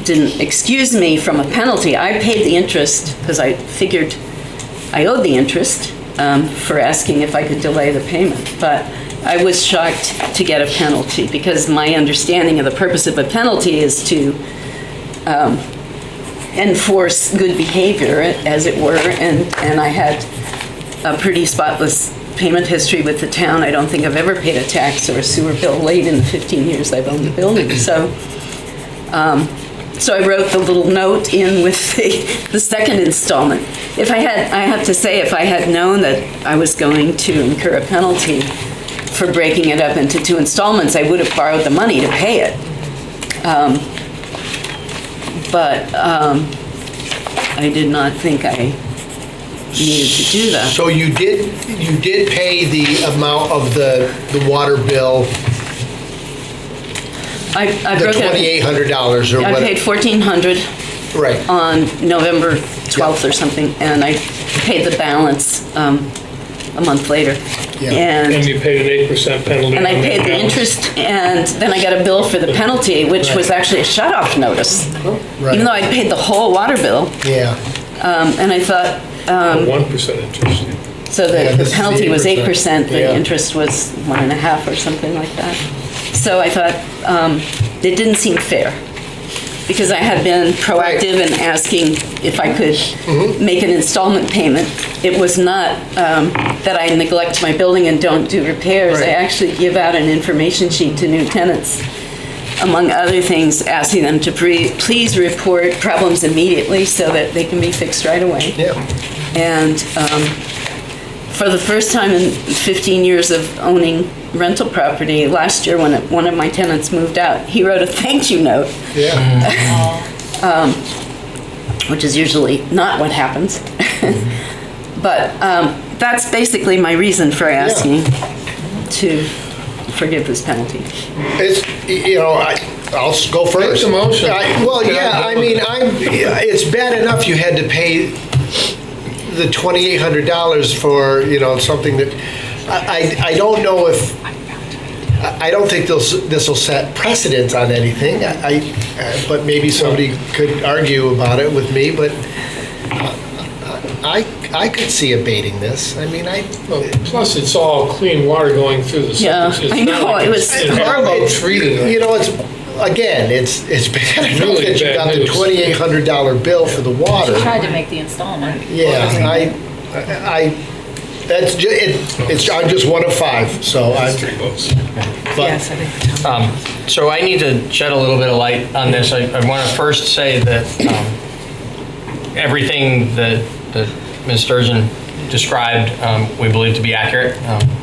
didn't excuse me from a penalty. I paid the interest because I figured I owed the interest. for asking if I could delay the payment. But I was shocked to get a penalty, because my understanding of the purpose of a penalty is to enforce good behavior, as it were, and I had a pretty spotless payment history with the town. I don't think I've ever paid a tax or a sewer bill late in the 15 years I've owned the building. So I wrote the little note in with the second installment. I have to say, if I had known that I was going to incur a penalty for breaking it up into 2 installments, I would have borrowed the money to pay it. But I did not think I needed to do that. So you did pay the amount of the water bill, I the broke it. $2,800 or I whatever? paid $1,400 Right. on November 12th or something, and I paid the balance a month later. Yeah. And you paid an 8% penalty. And I on that paid the balance. interest, and then I got a bill for the penalty, which was actually a shut-off notice. Right. Even though I paid the whole water bill, Yeah. and I thought, 1% interest. so Yeah, the this is penalty was 8%, the Yeah. interest was 1.5 or something like that. So I thought, it didn't seem fair, because I had been proactive in asking if I could make an installment payment. It was not that I neglect my building and don't do repairs. I Right. actually give out an information sheet to new tenants, among other things, asking them to please report problems immediately so that they can be fixed right away. Yeah. And for the first time in 15 years of owning rental property, last year when one of my tenants moved out, he wrote a thank you note, Yeah. which is usually not what happens. But that's basically my reason for asking to forgive this penalty. It's, I'll go first. Make the motion. Well, yeah, I mean, it's bad enough you had to pay the $2,800 for, something that, I don't know if, I don't think this will set precedent on anything. But maybe somebody could argue about it with me, but I could see abating this. I mean, Plus, it's all clean water going through the Yeah, septic. I know, it was It's not about treating it. it's bad enough really that you bad got the news. $2,800 bill for the water. Tried to make the installment. Yeah, I'm just one of 5, so I'm. But Yes, I think the town. So I need to shed a little bit of light on this. I want to first say that everything that Ms. Sturgeon described, we believe to be accurate.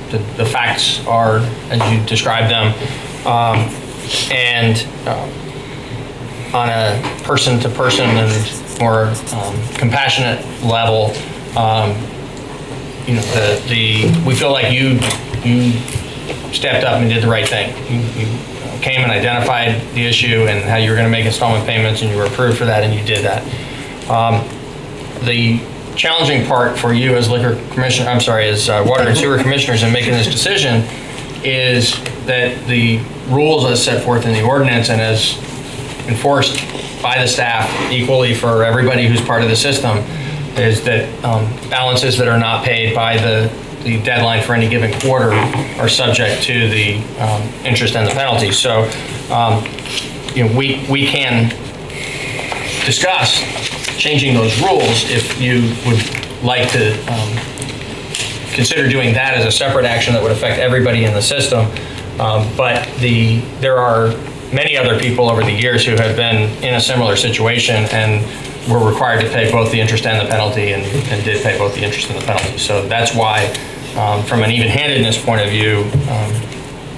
The facts are as you described them. And on a person-to-person and more compassionate level, we feel like you stepped up and did the right thing. You came and identified the issue and how you were going to make installment payments, and you were approved for that, and you did that. The challenging part for you as water and sewer commissioners in making this decision is that the rules as set forth in the ordinance and as enforced by the staff equally for everybody who's part of the system is that balances that are not paid by the deadline for any given quarter are subject to the interest and the penalty. So, we can discuss changing those rules if you would like to consider doing that as a separate action that would affect everybody in the system. But there are many other people over the years who have been in a similar situation and were required to pay both the interest and the penalty and did pay both the interest and the penalty. So that's why, from an even-handedness point of view,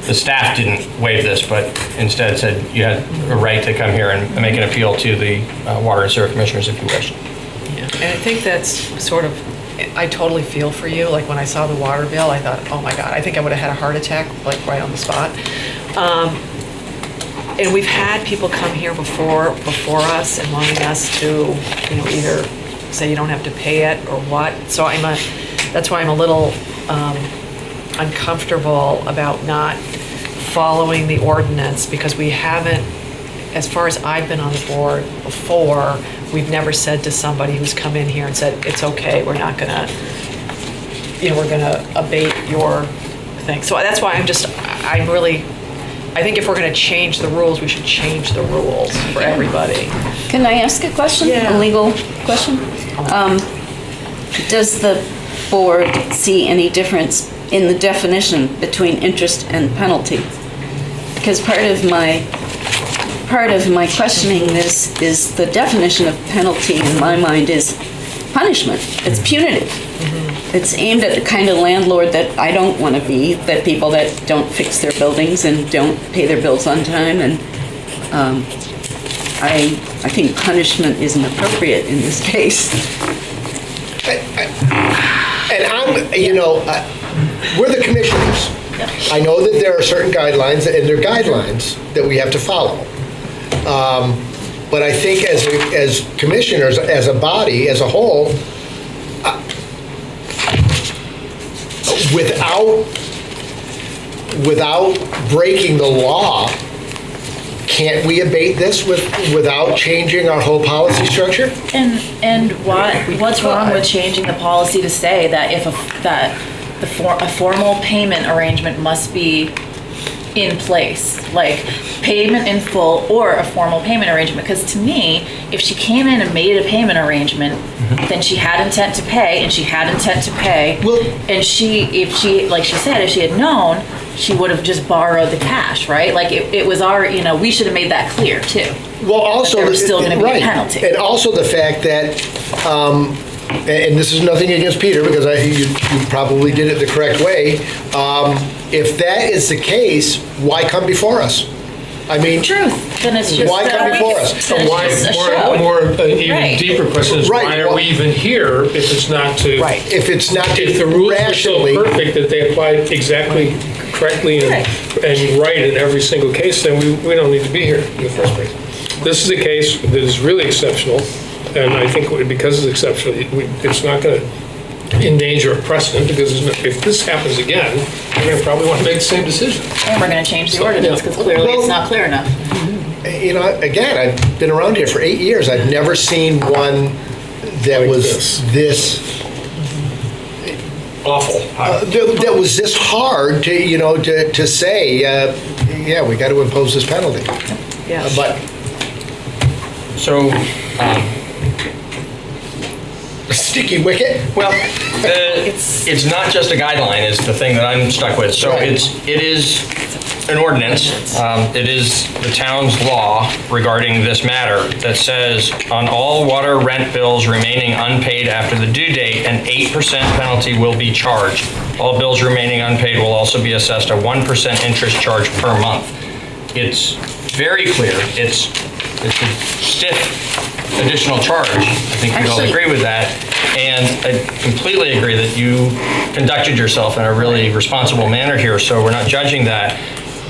the staff didn't waive this, but instead said you had a right to come here and make an appeal to the water and sewer commissioners if you wish. And I think that's sort of, I totally feel for you. Like when I saw the water bill, I thought, oh my God, I think I would have had a heart attack, like right on the spot. And we've had people come here before us and wanting us to, either say you don't have to pay it or what. So that's why I'm a little uncomfortable about not following the ordinance, because we haven't, as far as I've been on the board before, we've never said to somebody who's come in here and said, it's okay, we're not gonna we're gonna abate your thing. So that's why I think if we're gonna change the rules, we should change the rules for everybody. Can I ask a question? Yeah. A legal question? Does the board see any difference in the definition between interest and penalty? Because part of my questioning this is the definition of penalty in my mind is punishment. It's punitive. It's aimed at the kind of landlord that I don't want to be, that people that don't fix their buildings and don't pay their bills on time. And I think punishment isn't appropriate in this case. And we're the commissioners. I know that there are certain guidelines, and they're guidelines that we have to follow. But I think as commissioners, as a body, as a whole, without breaking the law, can't we abate this without changing our whole policy structure? And what's wrong with changing the policy to say that if a formal payment arrangement must be in place, like payment in full or a formal payment arrangement? Because to me, if she came in and made a payment arrangement, then she had intent to pay, and she had intent to pay. Well, and if she had known, she would have just borrowed the cash, right? Like it was our, we should have made that clear too. Well, also, there was still going to be a penalty. And also the fact that, and this is nothing against Peter, because you probably did it the correct way. If that is the case, why come before us? I mean, Truth. Then it's just why come before us? So why, even Right. deeper question is, Right. why are we even here if it's not to? Right. If it's not If the rules are so rationally, perfect that they apply exactly correctly and right in every single case, then we don't need to be here in the first place. This is a case that is really exceptional, and I think because it's exceptional, it's not going to endanger a precedent, because if this happens again, we're going to probably want to make the same decision. And we're going to change the ordinance because clearly it's not clear enough. again, I've been around here for 8 years. I've never seen one that was this Awful. that was this hard to say, yeah, we got to impose this penalty. Yes. But So, sticky wicket. well, it's not just a guideline is the thing that I'm stuck with. So Right. it is an ordinance. It is the town's law regarding this matter that says on all water rent bills remaining unpaid after the due date, an 8% penalty will be charged. All bills remaining unpaid will also be assessed a 1% interest charge per month. It's very clear. It's a stiff additional charge. I think we all agree with that. And I completely agree that you conducted yourself in a really responsible manner here, so we're not judging that.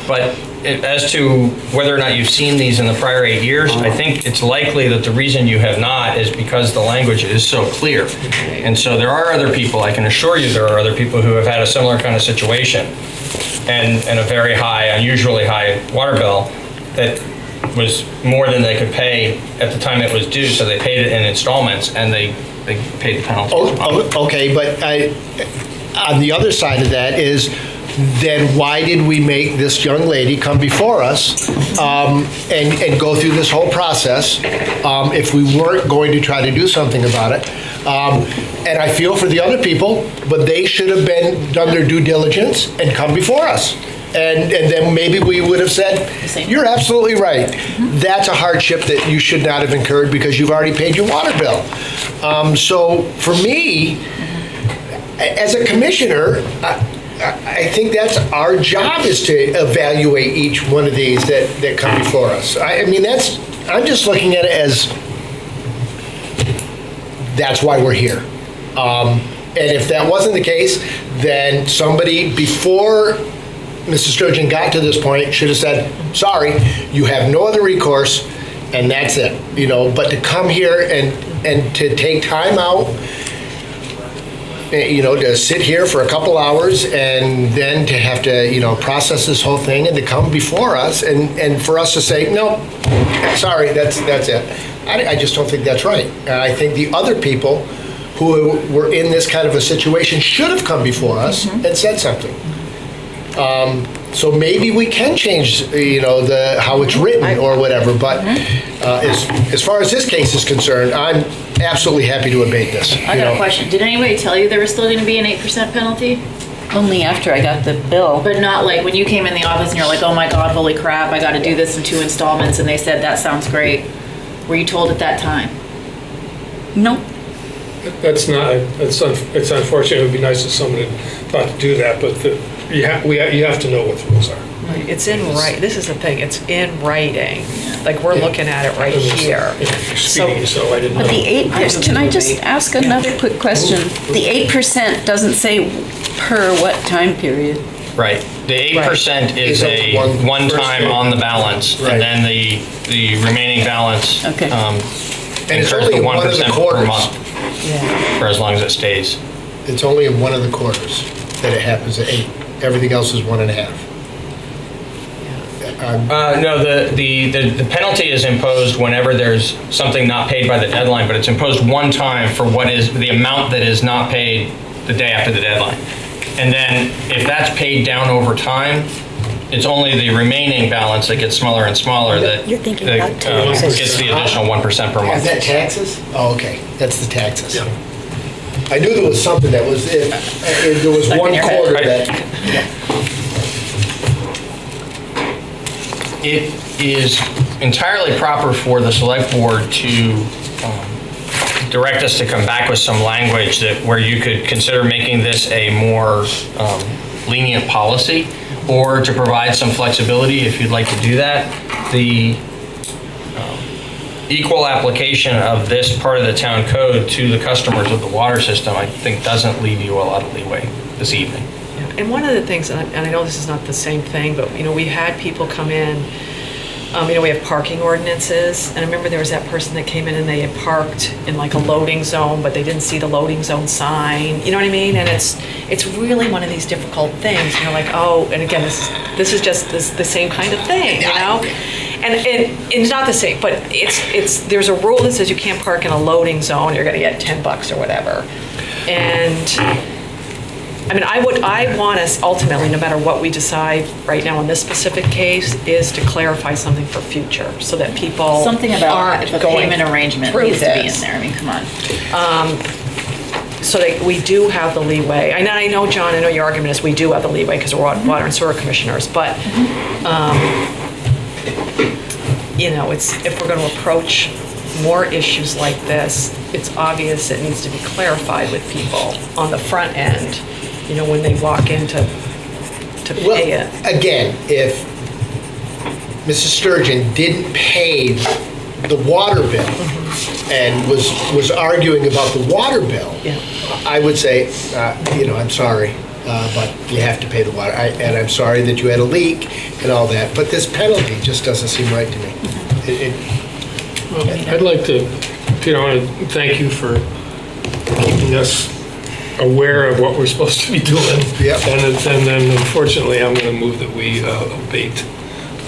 But as to whether or not you've seen these in the prior 8 years, I think it's likely that the reason you have not is because the language is so clear. And so there are other people, I can assure you there are other people who have had a similar kind of situation and a very high, unusually high water bill that was more than they could pay at the time it was due, so they paid it in installments and they paid the penalty. Okay, but on the other side of that is, then why did we make this young lady come before us and go through this whole process if we weren't going to try to do something about it? And I feel for the other people, but they should have done their due diligence and come before us. And then maybe we would have said, you're absolutely right. That's a hardship that you should not have incurred because you've already paid your water bill. So for me, as a commissioner, I think that's our job, is to evaluate each one of these that come before us. I mean, I'm just looking at it as that's why we're here. And if that wasn't the case, then somebody before Mrs. Sturgeon got to this point should have said, sorry, you have no other recourse, and that's it. But to come here and to take time out, to sit here for a couple hours and then to have to, process this whole thing and to come before us and for us to say, no, sorry, that's it. I just don't think that's right. And I think the other people who were in this kind of a situation should have come before us and said something. So maybe we can change, how it's written or whatever, but as far as this case is concerned, I'm absolutely happy to abate this. I got a question. Did anybody tell you there was still going to be an 8% penalty? Only after I got the bill. But not like when you came in the office and you're like, oh my God, holy crap, I got to do this in 2 installments, and they said, that sounds great. Were you told at that time? Nope. It's unfortunate. It would be nice if someone had thought to do that, but you have to know what the rules are. It's in writing. This is the thing. It's in writing. Like, we're looking at it right here. You're speaking, so I didn't know. But the 8%, can I just ask another quick question? The 8% doesn't say per what time period? Right. The 8% is a one-time on the balance, and then the remaining balance Okay. And it's incurs only the in one of the 1% per quarters. month for as long as it stays. It's only in one of the quarters that it happens at 8. Everything else is 1.5. No, the penalty is imposed whenever there's something not paid by the deadline, but it's imposed one time for what is the amount that is not paid the day after the deadline. And then if that's paid down over time, it's only the remaining balance that gets smaller and smaller that You're thinking that, about taxes. gets the additional 1% per month. Is that taxes? Oh, okay, that's the taxes. I knew there was something that was, there was Stuck in one your head. quarter Right. that, It is entirely proper for the select board to direct us to come back with some language that where you could consider making this a more lenient policy, or to provide some flexibility if you'd like to do that. The equal application of this part of the town code to the customers of the water system, I think, doesn't leave you a lot of leeway this evening. And one of the things, and I know this is not the same thing, but, we had people come in, we have parking ordinances, and I remember there was that person that came in and they had parked in like a loading zone, but they didn't see the loading zone sign, you know what I mean? And it's really one of these difficult things, and you're like, oh, and again, this is just the same kind of thing, And it's not the same, but there's a rule that says you can't park in a loading zone, you're gonna get $10 or whatever. And I want us ultimately, no matter what we decide right now in this specific case, is to clarify something for future, so that people Something about aren't the going payment arrangement through needs to be in this. there. I mean, come on. So that we do have the leeway. And I know, John, I know your argument is we do have the leeway because we're water and sewer commissioners, but, if we're going to approach more issues like this, it's obvious it needs to be clarified with people on the front end, when they walk in to pay it. again, if Mrs. Sturgeon didn't pay the water bill and was arguing about the water bill, I would say, I'm sorry, but you have to pay the water. And I'm sorry that you had a leak and all that, but this penalty just doesn't seem right to me. I'd like to, Peter, I want to thank you for keeping us aware of what we're supposed to be doing. Yep. And then unfortunately, I'm going to move that we abate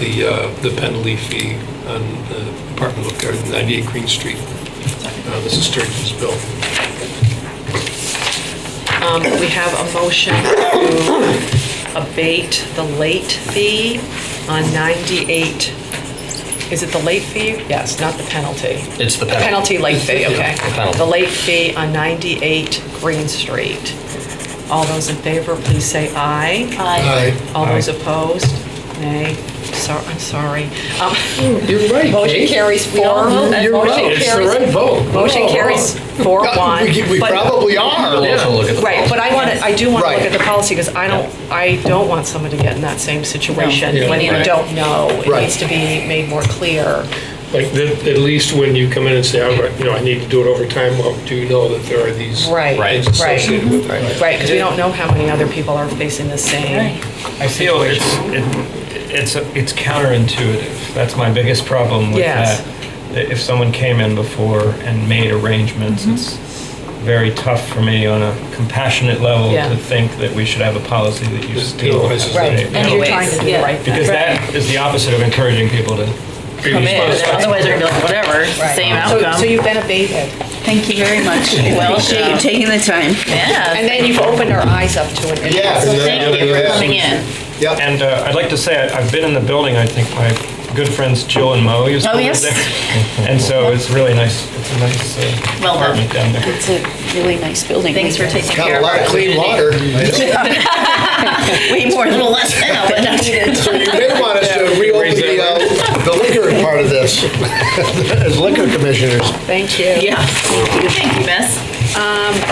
the penalty fee on the apartment located at 98 Green Street. This is Sturgeon's bill. We have a motion to abate the late fee on 98. Is it the late fee? Yes, not the penalty. It's the The penalty. penalty late fee, okay. the penalty. The late fee on 98 Green Street. All those in favor, please say aye. Aye. All those opposed, nay. I'm sorry. You're right, Motion Kate. carries 4. You're Motion right. It's the carries- right vote. Motion carries 4-1. We but- probably are. We'll also look at the Right, but I do want to look Right. at the policy, because I don't want someone to get in that same situation No. when Yeah. you Right. don't know. It Right. needs to be made more clear. Like, at least when you come in and say, I need to do it over time, well, do you know that there are these Right, things right. associated with it? Right, because we don't know how many other people are facing the same. I feel it's counterintuitive. That's my biggest problem with Yes. that. If someone came in before and made arrangements, it's very tough for me on a compassionate level Yeah. to think that we should have a policy that you This still have penalizes to Right, pay. and you're trying to do the right thing. Because that is the opposite of encouraging people to be Come in, responsible. otherwise they're going to be like, whatever, same So outcome. you've been abated. Thank you very much. I appreciate you taking the time. Yeah. And then you've opened our eyes up to it. Yeah. So thank you for coming in. Yep. And I'd like to say, I've been in the building, I think my good friends Jill and Mo used to Oh, live yes. there. And so it's really nice, it's a nice Well done. apartment down there. It's a really nice building. Thanks for taking Got care a of lot our of clean community. water. Way more, a little less now, but not needed. So you may want us to reopen the liquor part of this as liquor commissioners. Thank you. Yeah. Thank you, miss.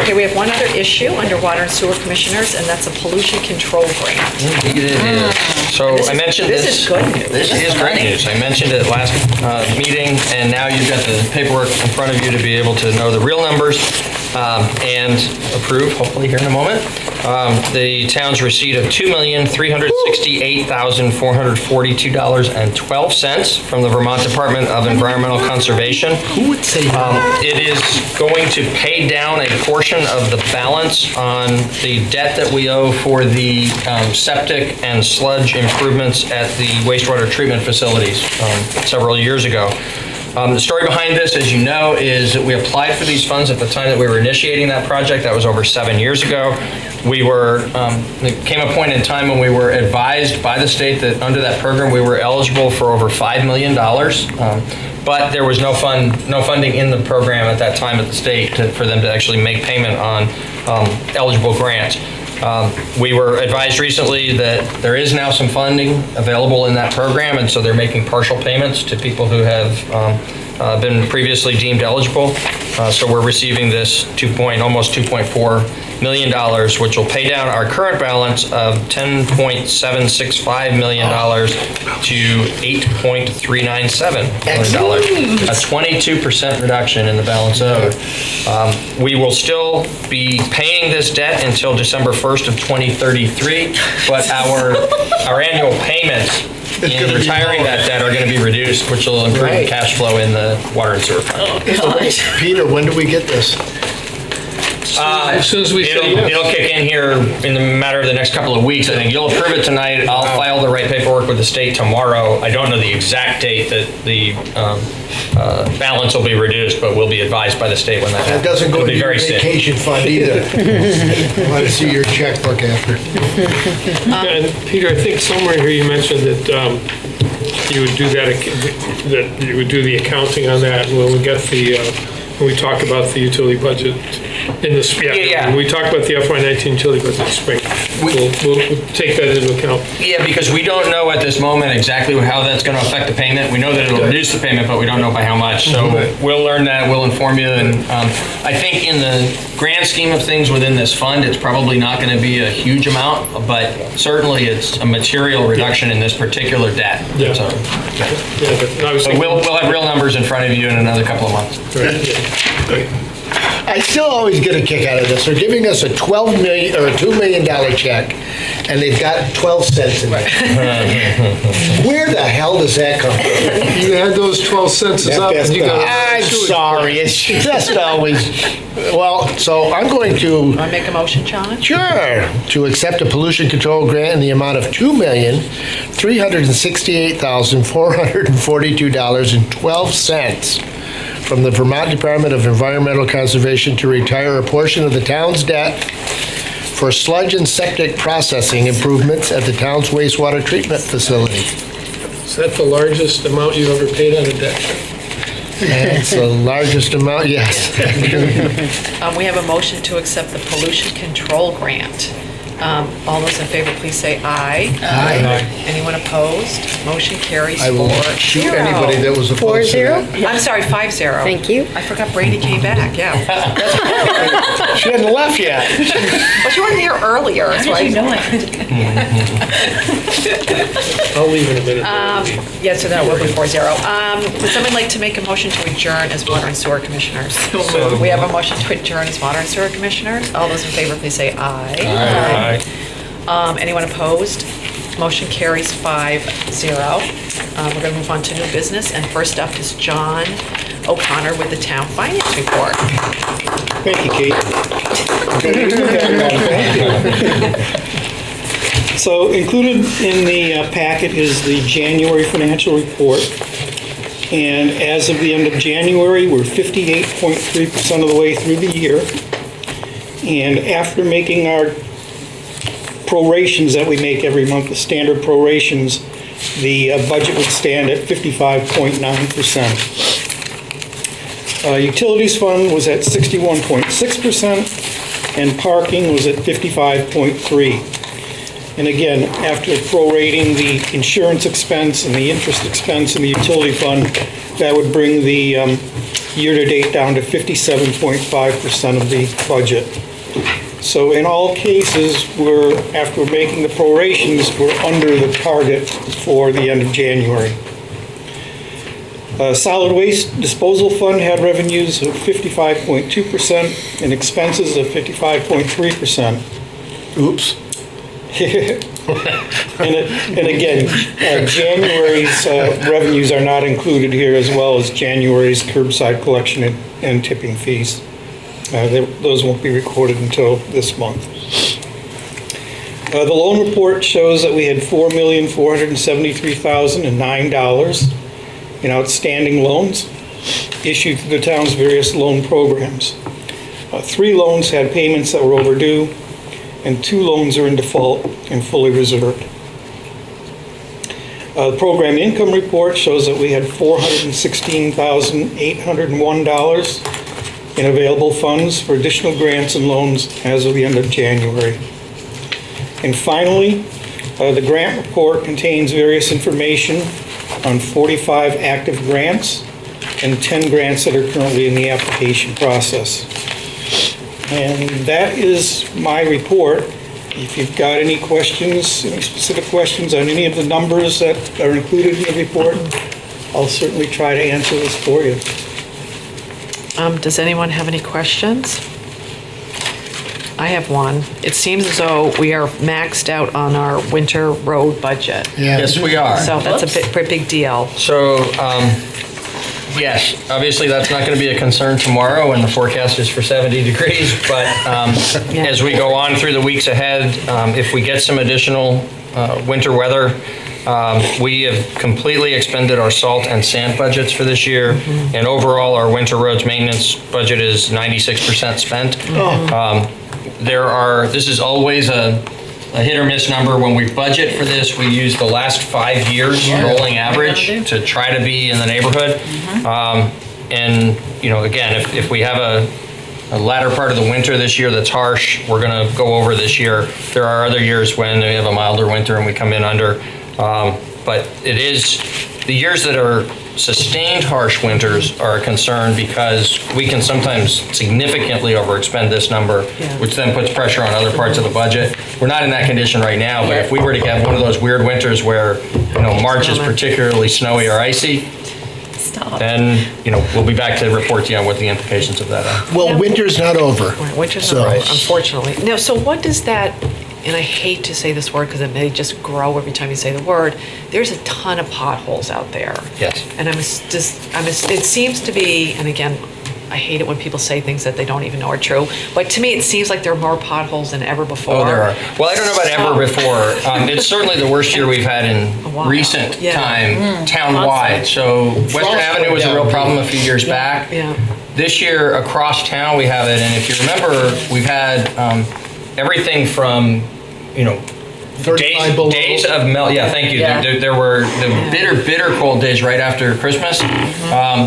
Okay, we have one other issue under Water and Sewer Commissioners, and that's a pollution control grant. So I mentioned this. This is good news. This is great news. I mentioned it last meeting, and now you've got the paperwork in front of you to be able to know the real numbers and approve, hopefully here in a moment, the town's receipt of $2,368,442.12 from the Vermont Department of Environmental Conservation. Who would say that? It is going to pay down a portion of the balance on the debt that we owe for the septic and sludge improvements at the wastewater treatment facilities several years ago. The story behind this, as you know, is that we applied for these funds at the time that we were initiating that project. That was over 7 years ago. There came a point in time when we were advised by the state that under that program we were eligible for over $5 million. But there was no funding in the program at that time at the state for them to actually make payment on eligible grants. We were advised recently that there is now some funding available in that program, and so they're making partial payments to people who have been previously deemed eligible. So we're receiving this almost $2.4 million, which will pay down our current balance of $10.765 million to $8.397 million, a 22% reduction in the balance owed. We will still be paying this debt until December 1st of 2033, but our annual payments in retiring that debt are going to be reduced, which will improve the cash flow in the water and sewer fund. Peter, when do we get this? As soon as we say yes. It'll kick in here in the matter of the next couple of weeks. I think you'll approve it tonight. I'll file the right paperwork with the state tomorrow. I don't know the exact date that the balance will be reduced, but we'll be advised by the state when that happens. That doesn't go It'll to be your very soon. vacation fund either. I want to see your checkbook after. And Peter, I think somewhere here you mentioned that you would do that you would do the accounting on that when we get when we talk about the utility budget in the spring. Yeah. When we talk about the FY19 utility budget in the spring, we'll take that into account. Yeah, because we don't know at this moment exactly how that's going to affect the payment. We know that it'll reduce the payment, but we don't know by how much. So we'll learn that, we'll inform you. And I think in the grand scheme of things within this fund, it's probably not going to be a huge amount, but certainly it's a material reduction in this particular debt. Yeah. So, Yeah, but I was so thinking, we'll have real numbers in front of you in another couple of months. I still always get a kick out of this. They're giving us a $12 million or a $2 million check, and they've got 12 cents in it. Where the hell does that come from? you add those 12 cents up and you got. I'm sorry, it's just always, well, so I'm going to, Want to make a motion, John? sure, to accept a pollution control grant in the amount of $2,368,442.12 from the Vermont Department of Environmental Conservation to retire a portion of the town's debt for sludge and septic processing improvements at the town's wastewater treatment facility. Is that the largest amount you've ever paid on a debt check? That's the largest amount, yes. We have a motion to accept the pollution control grant. All those in favor, please say aye. Aye. Anyone opposed? Motion carries I will 4-0. shoot anybody that was opposed to that. I'm sorry, 5-0. Thank you. I forgot Brady came back, yeah. She hadn't left yet. But you weren't here earlier, that's why. You know it. I'll leave in a minute. Yeah, so that will be 4-0. Would someone like to make a motion to adjourn as Water and Sewer Commissioners? We have a motion to adjourn as Water and Sewer Commissioners. All those in favor, please say aye. Aye. Anyone opposed? Motion carries 5-0. We're going to move on to new business, and first up is John O'Connor with the Town Finance Report. Thank you, Kate. So included in the packet is the January financial report. And as of the end of January, we're 58.3% of the way through the year. And after making our prorations that we make every month, the standard prorations, the budget would stand at 55.9%. Utilities fund was at 61.6%, and parking was at 55.3%. And again, after prorating the insurance expense and the interest expense in the utility fund, that would bring the year-to-date down to 57.5% of the budget. So in all cases, after making the prorations, we're under the target for the end of January. Solid waste disposal fund had revenues of 55.2% and expenses of 55.3%. Oops. And again, January's revenues are not included here, as well as January's curbside collection and tipping fees. Those won't be recorded until this month. The loan report shows that we had $4,473,009 in outstanding loans issued through the town's various loan programs. 3 loans had payments that were overdue, and 2 loans are in default and fully reserved. The program income report shows that we had $416,801 in available funds for additional grants and loans as of the end of January. And finally, the grant report contains various information on 45 active grants and 10 grants that are currently in the application process. And that is my report. If you've got any questions, any specific questions on any of the numbers that are included in the report, I'll certainly try to answer this for you. Does anyone have any questions? I have one. It seems as though we are maxed out on our winter road budget. Yes, we are. So that's a big deal. So, yes, obviously that's not going to be a concern tomorrow when the forecast is for 70 degrees, but as we go on through the weeks ahead, if we get some additional winter weather, we have completely expended our salt and sand budgets for this year, and overall our winter roads maintenance budget is 96% spent. This is always a hit or miss number. When we budget for this, we use the last 5 years rolling average to try to be in the neighborhood. And, again, if we have a latter part of the winter this year that's harsh, we're going to go over this year. There are other years when we have a milder winter and we come in under. But it is, the years that are sustained harsh winters are a concern because we can sometimes significantly overexpend this number, which then puts pressure on other parts of the budget. We're not in that condition right now, but if we were to have one of those weird winters where, March is particularly snowy or icy, then, we'll be back to report to you on what the implications of that are. Well, winter's not over. Right, winter's not over, unfortunately. Now, so what does that, and I hate to say this word because it may just grow every time you say the word, there's a ton of potholes out there. Yes. And it seems to be, and again, I hate it when people say things that they don't even know are true, but to me, it seems like there are more potholes than ever before. Oh, there are. Well, I don't know about ever before. It's certainly the worst year we've had in recent time, town-wide. So Western Avenue was a real problem a few years back. This year, across town, we have it, and if you remember, we've had everything from, days of melt. Yeah, thank you. There were the bitter cold days right after Christmas.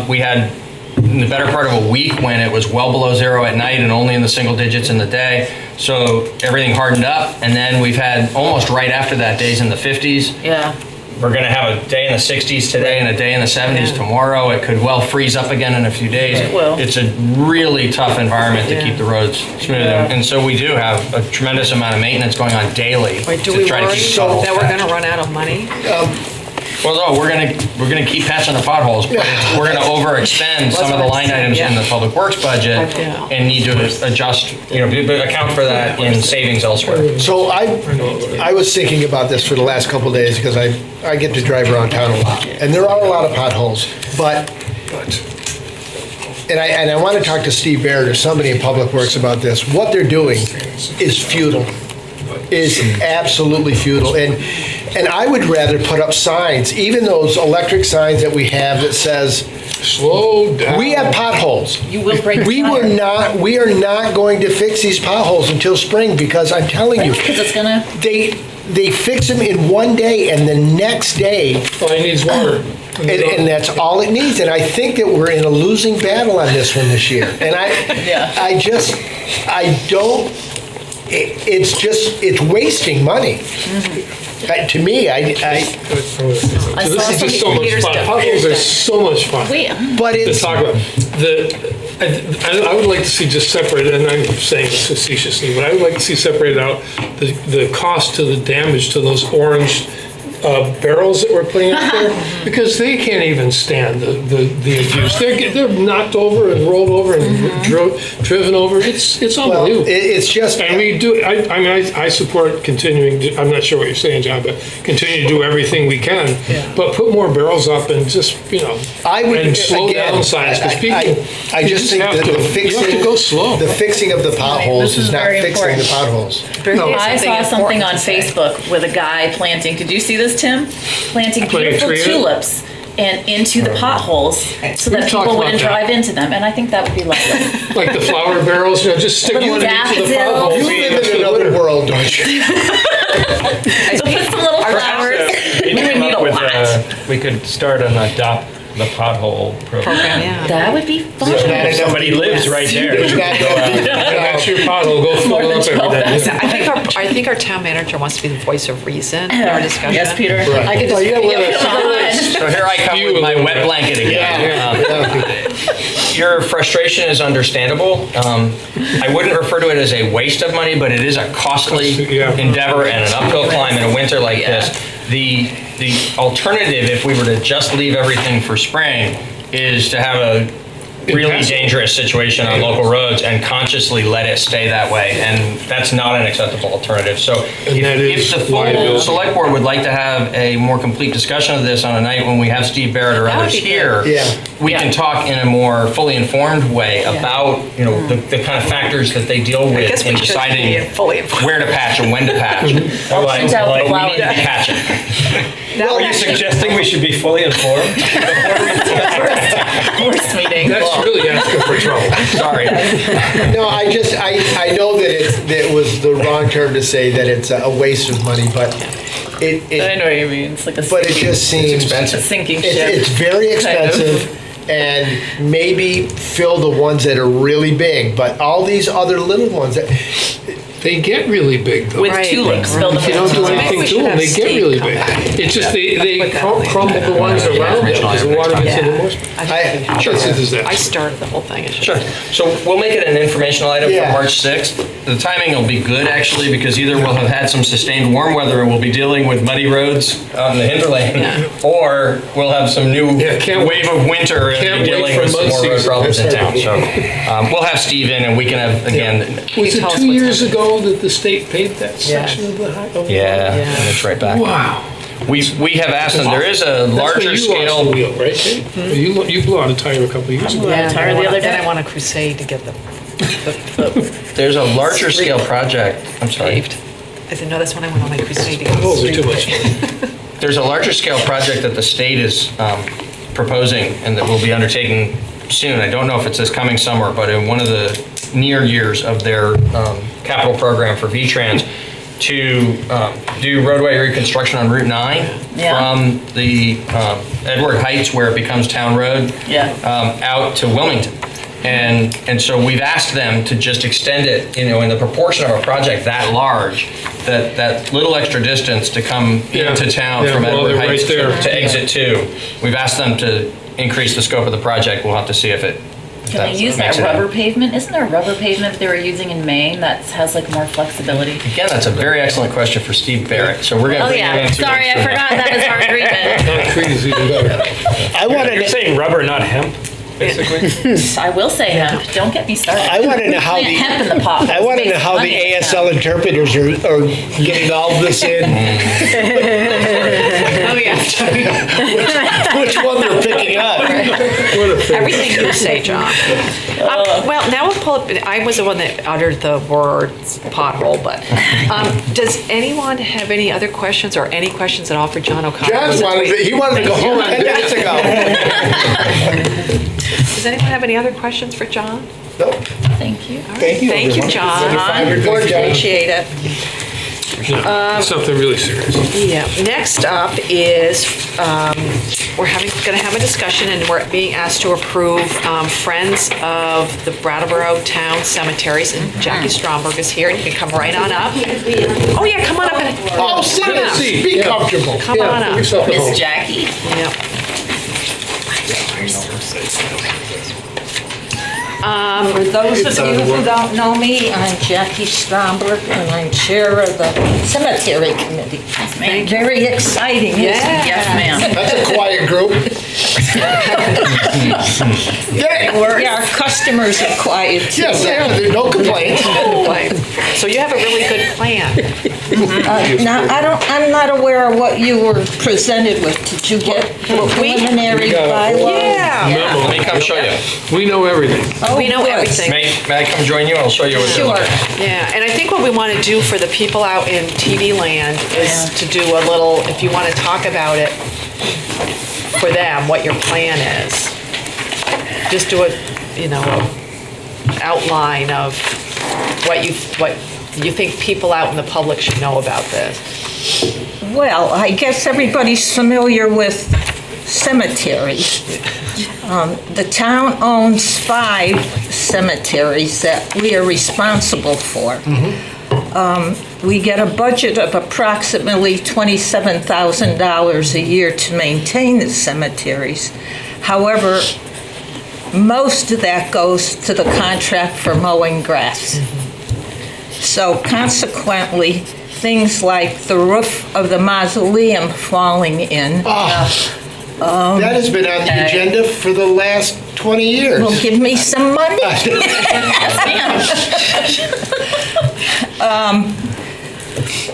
We had in the better part of a week when it was well below 0 at night and only in the single digits in the day. So everything hardened up, and then we've had almost right after that days in the 50s. Yeah. We're going to have a day in the 60s today and a day in the 70s tomorrow. It could well freeze up again in a few days. It will. It's a really tough environment to keep the roads smooth. And so we do have a tremendous amount of maintenance going on daily Wait, do to we try to worry keep that we're going to run out of money? Well, no, we're gonna keep patching the potholes, but we're gonna overextend some of the line items in the public works budget and need to adjust, account for that in savings elsewhere. So I was thinking about this for the last couple of days because I get to drive around town a lot, and there are a lot of potholes, and I want to talk to Steve Barrett or somebody in Public Works about this. What they're doing is futile. is absolutely futile. And I would rather put up signs, even those electric signs that we have that says, Slow down. we have potholes. You will break a We tire. we are not going to fix these potholes until spring, because I'm telling you, Because it's gonna, they fix them in one day, and the next day, All he needs water. and that's all it needs. And I think that we're in a losing battle on this one this year. And it's wasting money. To me, So this is just so much fun. Potholes are so much fun. but To it's, talk about. I would like to see just separated, and I'm saying this facetiously, but I would like to see separated out the cost to the damage to those orange barrels that we're putting out there, because they can't even stand the abuse. They're knocked over and rolled over and driven over. It's well, unbelievable. it's just, And we do, I support continuing, I'm not sure what you're saying, John, but continue to do everything we can. But put more barrels up and just, I would, and slow again, down signs, because people, I just think have that to, the you have to fixing, go slow. the fixing of the potholes This is is not very fixing the important. potholes. I saw something on Facebook with a guy planting, did you see this, Tim? Planting beautiful tree in it? tulips and into the potholes so that We've talked people wouldn't about that. drive into them, and I think that would be lovely. Like the flower barrels, just stick one Little into the daffodils. pothole. You live in another world, don't you? So put some little flowers. We would need a lot. We could start an adopt the pothole program. Yeah. That would be fun. If somebody lives right there, you could go out. That's your pothole, go fill More it than up every day. 12,000. I think our town manager wants to be the voice of reason in our discussion. Yes, Peter. Right. I could just, you gotta let yeah, us- come on. So here I come with my wet blanket again. Your frustration is understandable. I wouldn't refer to it as a waste of money, but it is a costly Yeah. endeavor and an uphill climb in a winter like this. The alternative, if we were to just leave everything for spring, is to have a really Impassable. dangerous situation on local roads and consciously let it stay that way. And that's not an acceptable alternative. So And that if is the full liability. select board would like to have a more complete discussion of this on a night when we have Steve Barrett or That would others be here, good. Yeah. we can talk in a more fully informed way about, the kind of factors that they deal I with guess in we should deciding be fully informed. where to patch and when to patch. Send out But we flowers. need to be patching. Are you suggesting we should be fully informed? Worst meeting. That's really asking for trouble. Sorry. No, I know that it was the wrong term to say that it's a waste of money, but I know what you mean. It's like a but it just seems. a sinking ship. It's very kind of. expensive, and maybe fill the ones that are really big, but all these other little ones that, They get really big, though. With Right. tulips. Build If you don't do anything to them, they get really big. It's just they crumble the ones around them because the water gets in the moisture. It's a disaster. I started the whole thing. Sure. So we'll make it an informational item for Yeah. March 6th. The timing will be good, actually, because either we'll have had some sustained warm weather and we'll be dealing with muddy roads out in the hinterland, or we'll have some new Yeah, can't wave of winter and can't be wait dealing for with some mud more road season. problems in That's town. right. So we'll have Steve in and we can have, again, Was it tell us 2 what's years ago that the state paved that Yeah. section of the highway? yeah, and it's right back. Wow. We have asked them, there is a That's when larger you lost scale. the wheel, right, Kate? You blew out a tire a couple of years ago. Yeah, tire the other Then I day. want a crusade to get the There's a larger scale project, I'm sorry. paved. I said, no, that's when I went on my crusade to get the Oh, they're street too much paved. fun. There's a larger scale project that the state is proposing and that we'll be undertaking soon. I don't know if it's this coming summer, but in one of the near years of their capital program for VTrans, to do roadway reconstruction on Route 9 Yeah. from the Edward Heights, where it becomes town road, Yeah. out to Wilmington. And so we've asked them to just extend it, in the proportion of a project that large, that little extra distance to come Yeah. into town Yeah, from well, Edward they're right Heights there. to exit 2. We've asked them to increase the scope of the project. We'll have to see if it. Can they use that rubber pavement? Isn't there a rubber pavement that they were using in Maine that has like more flexibility? Again, that's a very excellent question for Steve Barrett. So we're going to Oh bring him yeah, in. 2 sorry, weeks I from now. forgot that was our agreement. Concrete is even better. I wanted You're to, saying rubber, not hemp? basically? I will say hemp. Don't get me started. I want to know how Plant the hemp in the pot. I want to know how the ASL interpreters are getting all this in. Oh, yeah. Which one they're picking up? Everything you say, John. Well, now we'll pull up, I was the one that uttered the words pothole, but does anyone have any other questions or any questions at all for John O'Connor? John wanted to go home 10 minutes ago. Does anyone have any other questions for John? Nope. Thank you. Thank you, Thank you, everyone. John. Good job. Appreciate it. Something really serious. Yeah, next up is, we're gonna have a discussion and we're being asked to approve Friends of the Brattleboro Town Cemeteries, and Jackie Stromberg is here, and you can come right on up. Oh, yeah, come on up and. Oh, sit come on up. down. Be comfortable. Come on up. Yourself at home. Miss Jackie. Yep. For those of you who don't know me, I'm Jackie Stromberg, and I'm chair of the Cemetery Committee. ma'am. Very exciting, isn't it? Yes, ma'am. That's a quiet group. Yeah, our customers are quiet too. Yes, there's no complaints. So you have a really good plan. Now, I'm not aware of what you were presented with. Did you get preliminary bylaws? Yeah. Let me come show you. We know everything. Oh, We know good. everything. May I come join you? I'll show you what they're Sure. looking at. Yeah, and I think what we want to do for the people out in TV land is to do a little, if you want to talk about it for them, what your plan is. Just do a, outline of what you think people out in the public should know about this. Well, I guess everybody's familiar with cemeteries. The town owns 5 cemeteries that we are responsible for. We get a budget of approximately $27,000 a year to maintain the cemeteries. However, most of that goes to the contract for mowing grass. So consequently, things like the roof of the mausoleum falling in. That has been on the agenda for the last 20 years. Will give me some money.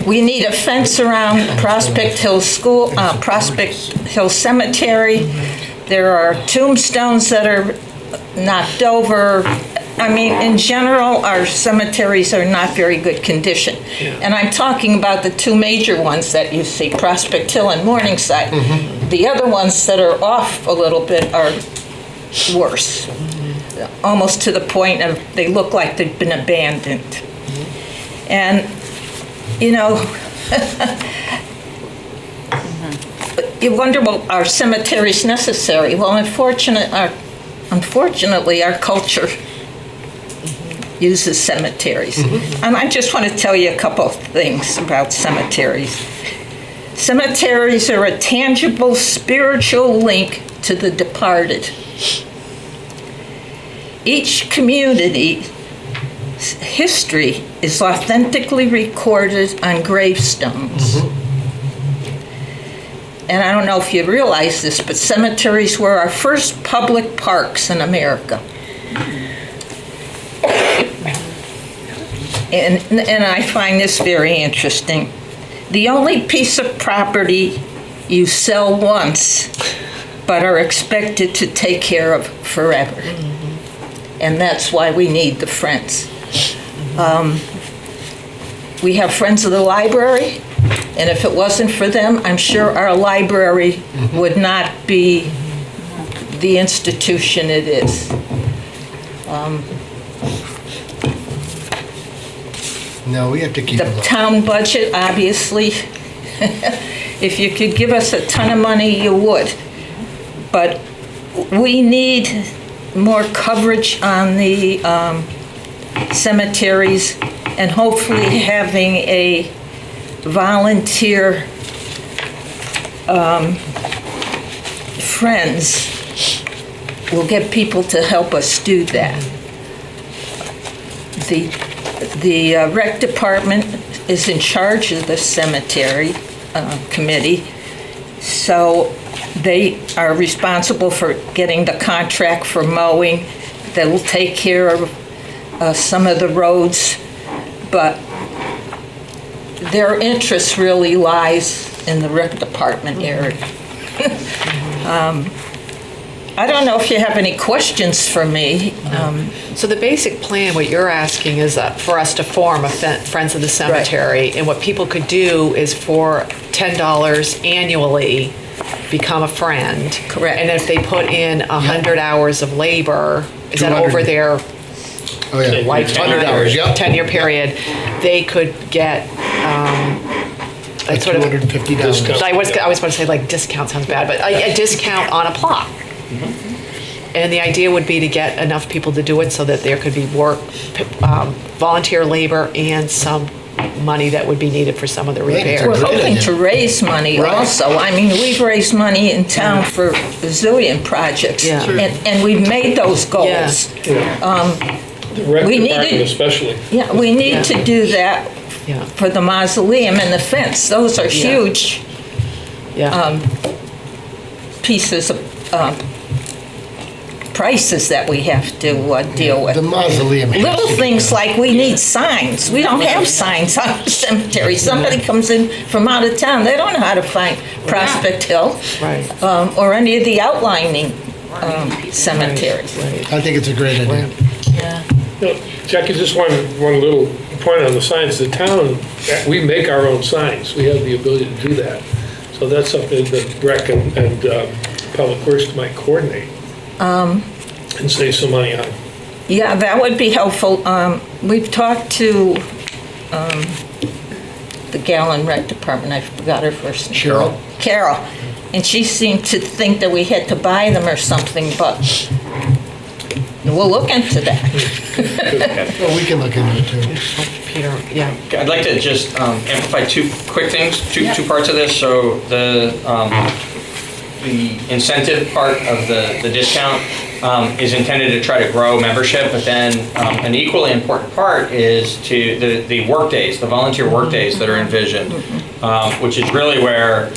We need a fence around Prospect Hill School, Prospect Hill Cemetery. There are tombstones that are knocked over. I mean, in general, our cemeteries are not very good condition. And I'm talking about the 2 major ones that you see, Prospect Hill and Morningside. The other ones that are off a little bit are worse, almost to the point of they look like they've been abandoned. And, you wonder, well, are cemeteries necessary? Well, unfortunately, our culture uses cemeteries. And I just want to tell you a couple of things about cemeteries. Cemeteries are a tangible spiritual link to the departed. Each community's history is authentically recorded on gravestones. And I don't know if you realize this, but cemeteries were our first public parks in America. And I find this very interesting. The only piece of property you sell once, but are expected to take care of forever. And that's why we need the Friends. We have Friends of the Library, and if it wasn't for them, I'm sure our library would not be the institution it is. No, we have to keep The them up. town budget, obviously, if you could give us a ton of money, you would. But we need more coverage on the cemeteries, and hopefully having a volunteer friends will get people to help us do that. The rec department is in charge of the cemetery committee, so They are responsible for getting the contract for mowing. They'll take care of some of the roads, but their interest really lies in the rec department area. I don't know if you have any questions for me. So the basic plan, what you're asking is for us to form a Friends of the Cemetery, and what people could do is for $10 annually, become a friend. Correct. And if they put in 100 hours of labor, is that 200. over their Oh, yeah. lifetime? 100 hours, yep. 10-year period, they could get Like sort of $250. I was going to say like discount sounds bad, but a discount on a plot. And the idea would be to get enough people to do it so that there could be work, volunteer labor, and some money that would be needed for some of the repairs. We're hoping to raise money also. I mean, we've raised money in town for a zillion projects, Yeah. and we've made those goals. The rec We department needed- especially. Yeah, we need to do that Yeah. for the mausoleum and the fence. Those are huge pieces of prices that we have to deal with. The mausoleum. has Little to be things done. like we need signs. We don't have signs on the cemetery. Somebody comes in from out of town, they don't know how to find Prospect Hill or any of the outlining cemeteries. I think it's a great idea. No, Jackie, just one little point on the signs. The town, we make our own signs. We have the ability to do that. So that's something that rec and public works might coordinate and save some money on. Yeah, that would be helpful. We've talked to the gal in rec department, I forgot her first name. Carol. And she seemed to think that we had to buy them or something, but we'll look into that. Well, we can look into it too. Peter, yeah. I'd like to just amplify two quick things, two parts of this. So the incentive part of the discount is intended to try to grow membership, but then an equally important part is to the work days, the volunteer work days that are envisioned, which is really where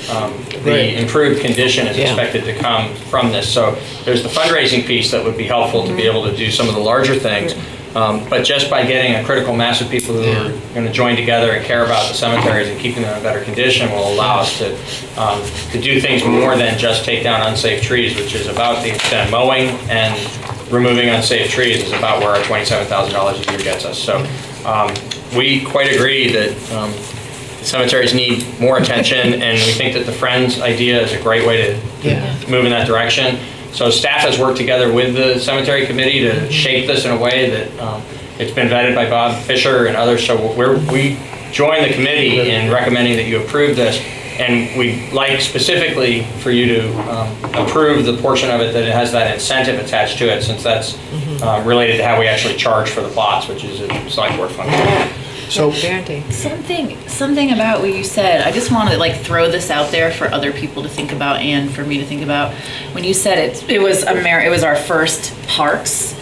the improved condition is expected to come from this. So there's the fundraising piece that would be helpful to be able to do some of the larger things. But just by getting a critical mass of people who are going to join together and care about the cemeteries and keeping them in better condition will allow us to do things more than just take down unsafe trees, which is about the extent mowing and removing unsafe trees is about where our $27,000 a year gets us. So we quite agree that cemeteries need more attention, and we think that the Friends idea is a great way to move in that direction. So staff has worked together with the cemetery committee to shape this in a way that it's been vetted by Bob Fisher and others. So we join the committee in recommending that you approve this, and we'd like specifically for you to approve the portion of it that it has that incentive attached to it, since that's related to how we actually charge for the plots, which is a select board function. So Something about what you said, I just want to like throw this out there for other people to think about and for me to think about. When you said it was our first parks,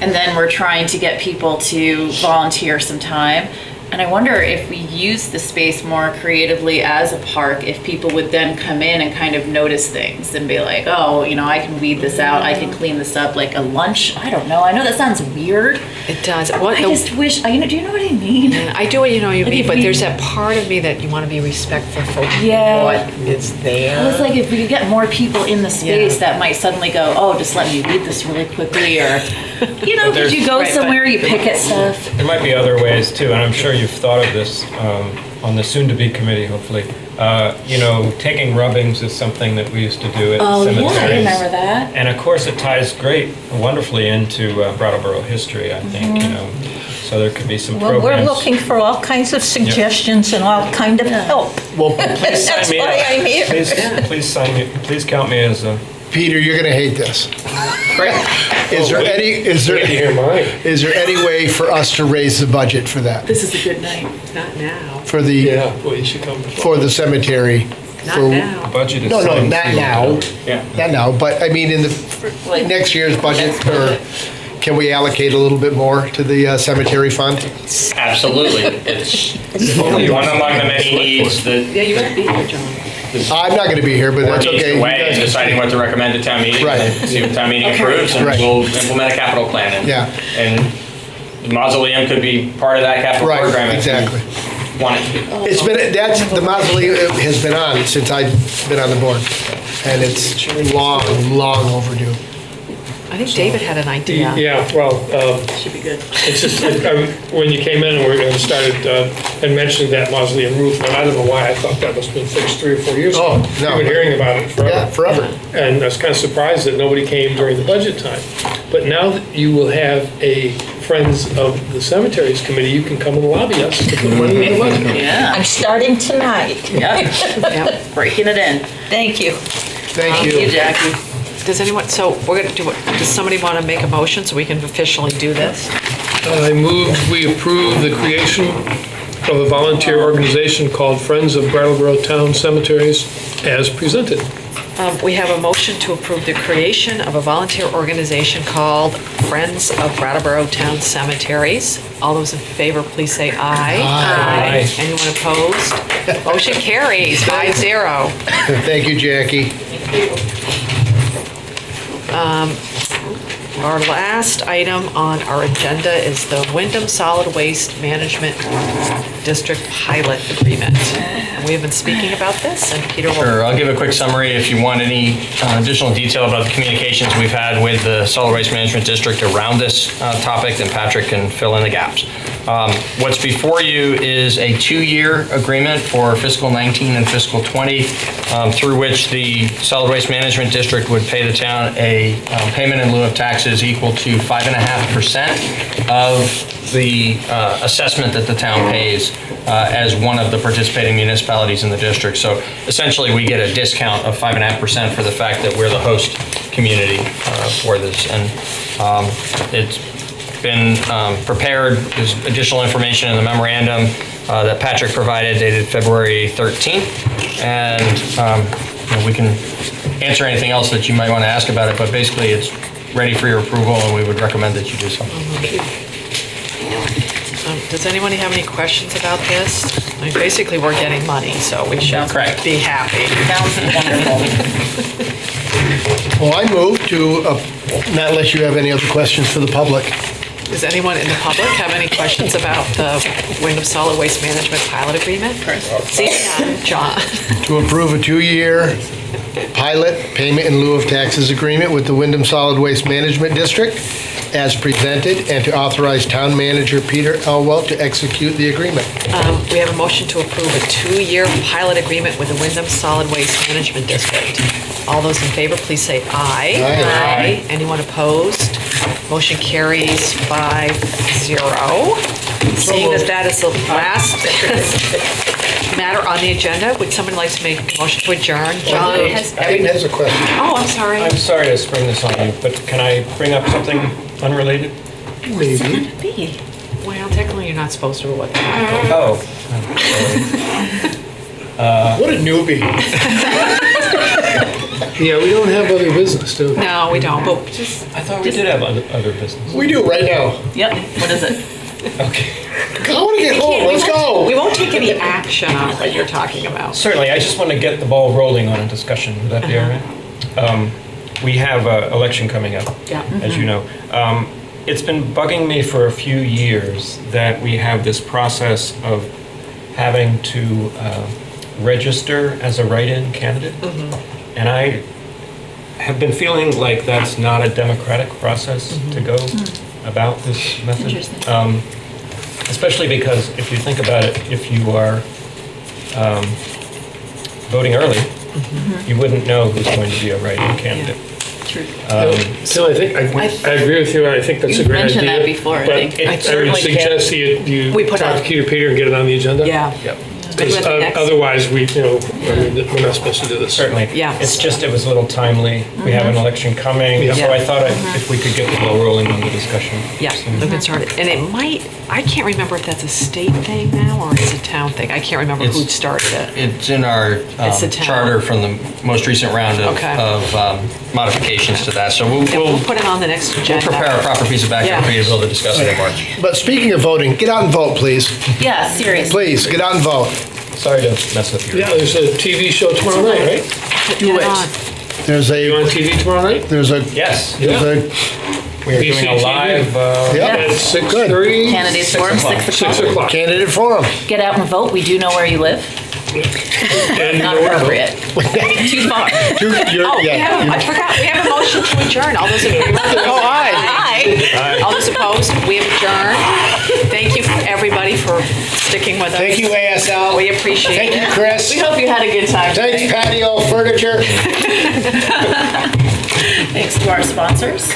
and then we're trying to get people to volunteer some time. And I wonder if we use the space more creatively as a park, if people would then come in and kind of notice things and be like, oh, I can weed this out, I can clean this up, like a lunch. I don't know. I know that sounds weird. It does. I just wish, do you know what I mean? I do what you know you Like mean, if but we- there's that part of me that you want to be respectful for Yeah. what is there. I was like, if we could get more people in the space, that might suddenly go, oh, just let me read this really quickly, or, could you go somewhere, you pick at stuff. There might be other ways too, and I'm sure you've thought of this on the soon-to-be committee, hopefully. Taking rubbings is something that we used to do at cemeteries. I remember that. And of course, it ties wonderfully into Brattleboro history, I think, So there could be some Well, programs. we're looking for all kinds of suggestions and all kind of help. Well, please sign That's me why up. I'm here. Please sign me. Please count me as a. Peter, you're going to hate this. Is there any way for us to raise the budget for that? This is a good night. Not now. For the you should come. for the cemetery? Not now. Budget is No, signed not sealed. now. Yeah. Not now, but I mean in the next year's budget, or can we allocate a little bit more to the cemetery fund? Absolutely. It's one among the many needs that Yeah, you gotta be here, John. I'm not going to be here, but that's board needs okay. to You weigh in guys- deciding what to recommend to town meeting, Right. and see what town meeting approves, and Right. we'll implement a capital plan. Yeah. And the mausoleum could be part of that capital Right, program. if we exactly. Want it to be. It's been, the mausoleum has been on since I've been on the board, and it's long, long overdue. I think David had an idea. Yeah, well, Should be good. it's just, when you came in and started and mentioned that mausoleum roof, and I don't know why, I thought that must have been fixed 3 or 4 years ago. Oh, no. I've been hearing about it forever. Yeah, forever. And I was kind of surprised that nobody came during the budget time. But now that you will have a Friends of the Cemeteries Committee, you can come and lobby us to put money in the budget. Yeah. I'm starting tonight. Yep. Breaking it in. Thank you. Thank you. Jackie. Does anyone, so we're going to do it, does somebody want to make a motion so we can officially do this? I move we approve the creation of a volunteer organization called Friends of Brattleboro Town Cemeteries as presented. We have a motion to approve the creation of a volunteer organization called Friends of Brattleboro Town Cemeteries. All those in favor, please say aye. Aye. Anyone opposed? Motion carries 5-0. Thank you, Jackie. Our last item on our agenda is the Windham Solid Waste Management District Pilot Agreement. And we have been speaking about this, and Peter will... Sure, I'll give a quick summary if you want any additional detail about the communications we've had with the Solid Waste Management District around this topic, then Patrick can fill in the gaps. What's before you is a 2-year agreement for fiscal 19 and fiscal 20, through which the Solid Waste Management District would pay the town a payment in lieu of taxes equal to 5.5% of the assessment that the town pays as one of the participating municipalities in the district. So essentially, we get a discount of 5.5% for the fact that we're the host community for this. And it's been prepared. There's additional information in the memorandum that Patrick provided dated February 13th. And we can answer anything else that you might want to ask about it, but basically it's ready for your approval, and we would recommend that you do so. Does anybody have any questions about this? I mean, basically, we're getting money, so we should Correct. be happy. Sounds wonderful. Well, I move to, not unless you have any other questions for the public. Does anyone in the public have any questions about the Windham Solid Waste Management Pilot Agreement? See, John. To approve a 2-year pilot payment in lieu of taxes agreement with the Windham Solid Waste Management District as presented, and to authorize town manager Peter Elwell to execute the agreement. We have a motion to approve a 2-year pilot agreement with the Windham Solid Waste Management District. All those in favor, please say aye. Aye. Anyone opposed? Motion carries 5-0. Seeing that that is the last matter on the agenda, would someone like to make a motion to adjourn? John has Hayden has a question. Oh, I'm sorry. I'm sorry to spring this on you, but can I bring up something unrelated? Maybe. Well, technically, you're not supposed to, but what the heck? Oh. What a newbie. Yeah, we don't have other business, do we? No, we don't, but just... I thought we did have other business. We do right now. Yep. What is it? Okay. I want to get home, let's go. We won't take any action on what you're talking about. Certainly, I just want to get the ball rolling on a discussion. Would that be all right? We have an election coming up, Yeah. as you know. It's been bugging me for a few years that we have this process of having to register as a write-in candidate. And I have been feeling like that's not a democratic process to go about this method. Interesting. Especially because if you think about it, if you are voting early, you wouldn't know who's going to be a write-in candidate. True. So I think, I agree with you, and I think that's a You've great idea. mentioned that before, I but think. It I would certainly suggest you We put talk on- to Peter and get it on the agenda. Yeah. Yep. Because Maybe with the next- otherwise, we're not supposed to do this. Certainly. Yeah. It's just, it was a little timely. We have an election coming, Yeah. so I thought if we could get the ball rolling on the discussion. Yeah, we'll get started. And it might, I can't remember if that's a state thing now or it's a town thing. I can't remember who It's- started it. It's in our It's the town. charter from the most recent round Okay. of modifications to that. So Yeah, we'll we'll put it on the next we'll agenda. prepare a proper piece of background Yeah. for you to be able to discuss it in March. But speaking of voting, get out and vote, please. Yeah, seriously. Please, get out and vote. Sorry to mess with you. Yeah, there's a TV show tomorrow night, right? Do it. There's You on a, TV tomorrow night? there's a, Yes, there's a, we are doing a PCTV. live, yeah, At 6:30? Candidates forum, 6 o'clock. 6 o'clock. candidate forum. Get out and vote. We do know where you live. And Not you know what? appropriate. Too far. Oh, I forgot, we have a motion to adjourn. All those in favor? Oh, aye. Aye. All those opposed? We have adjourned. Thank you, everybody, for sticking with us. Thank you, ASL. We appreciate Thank it. you, Chris. We hope you had a good time Thanks, today. patio furniture. Thanks to our sponsors.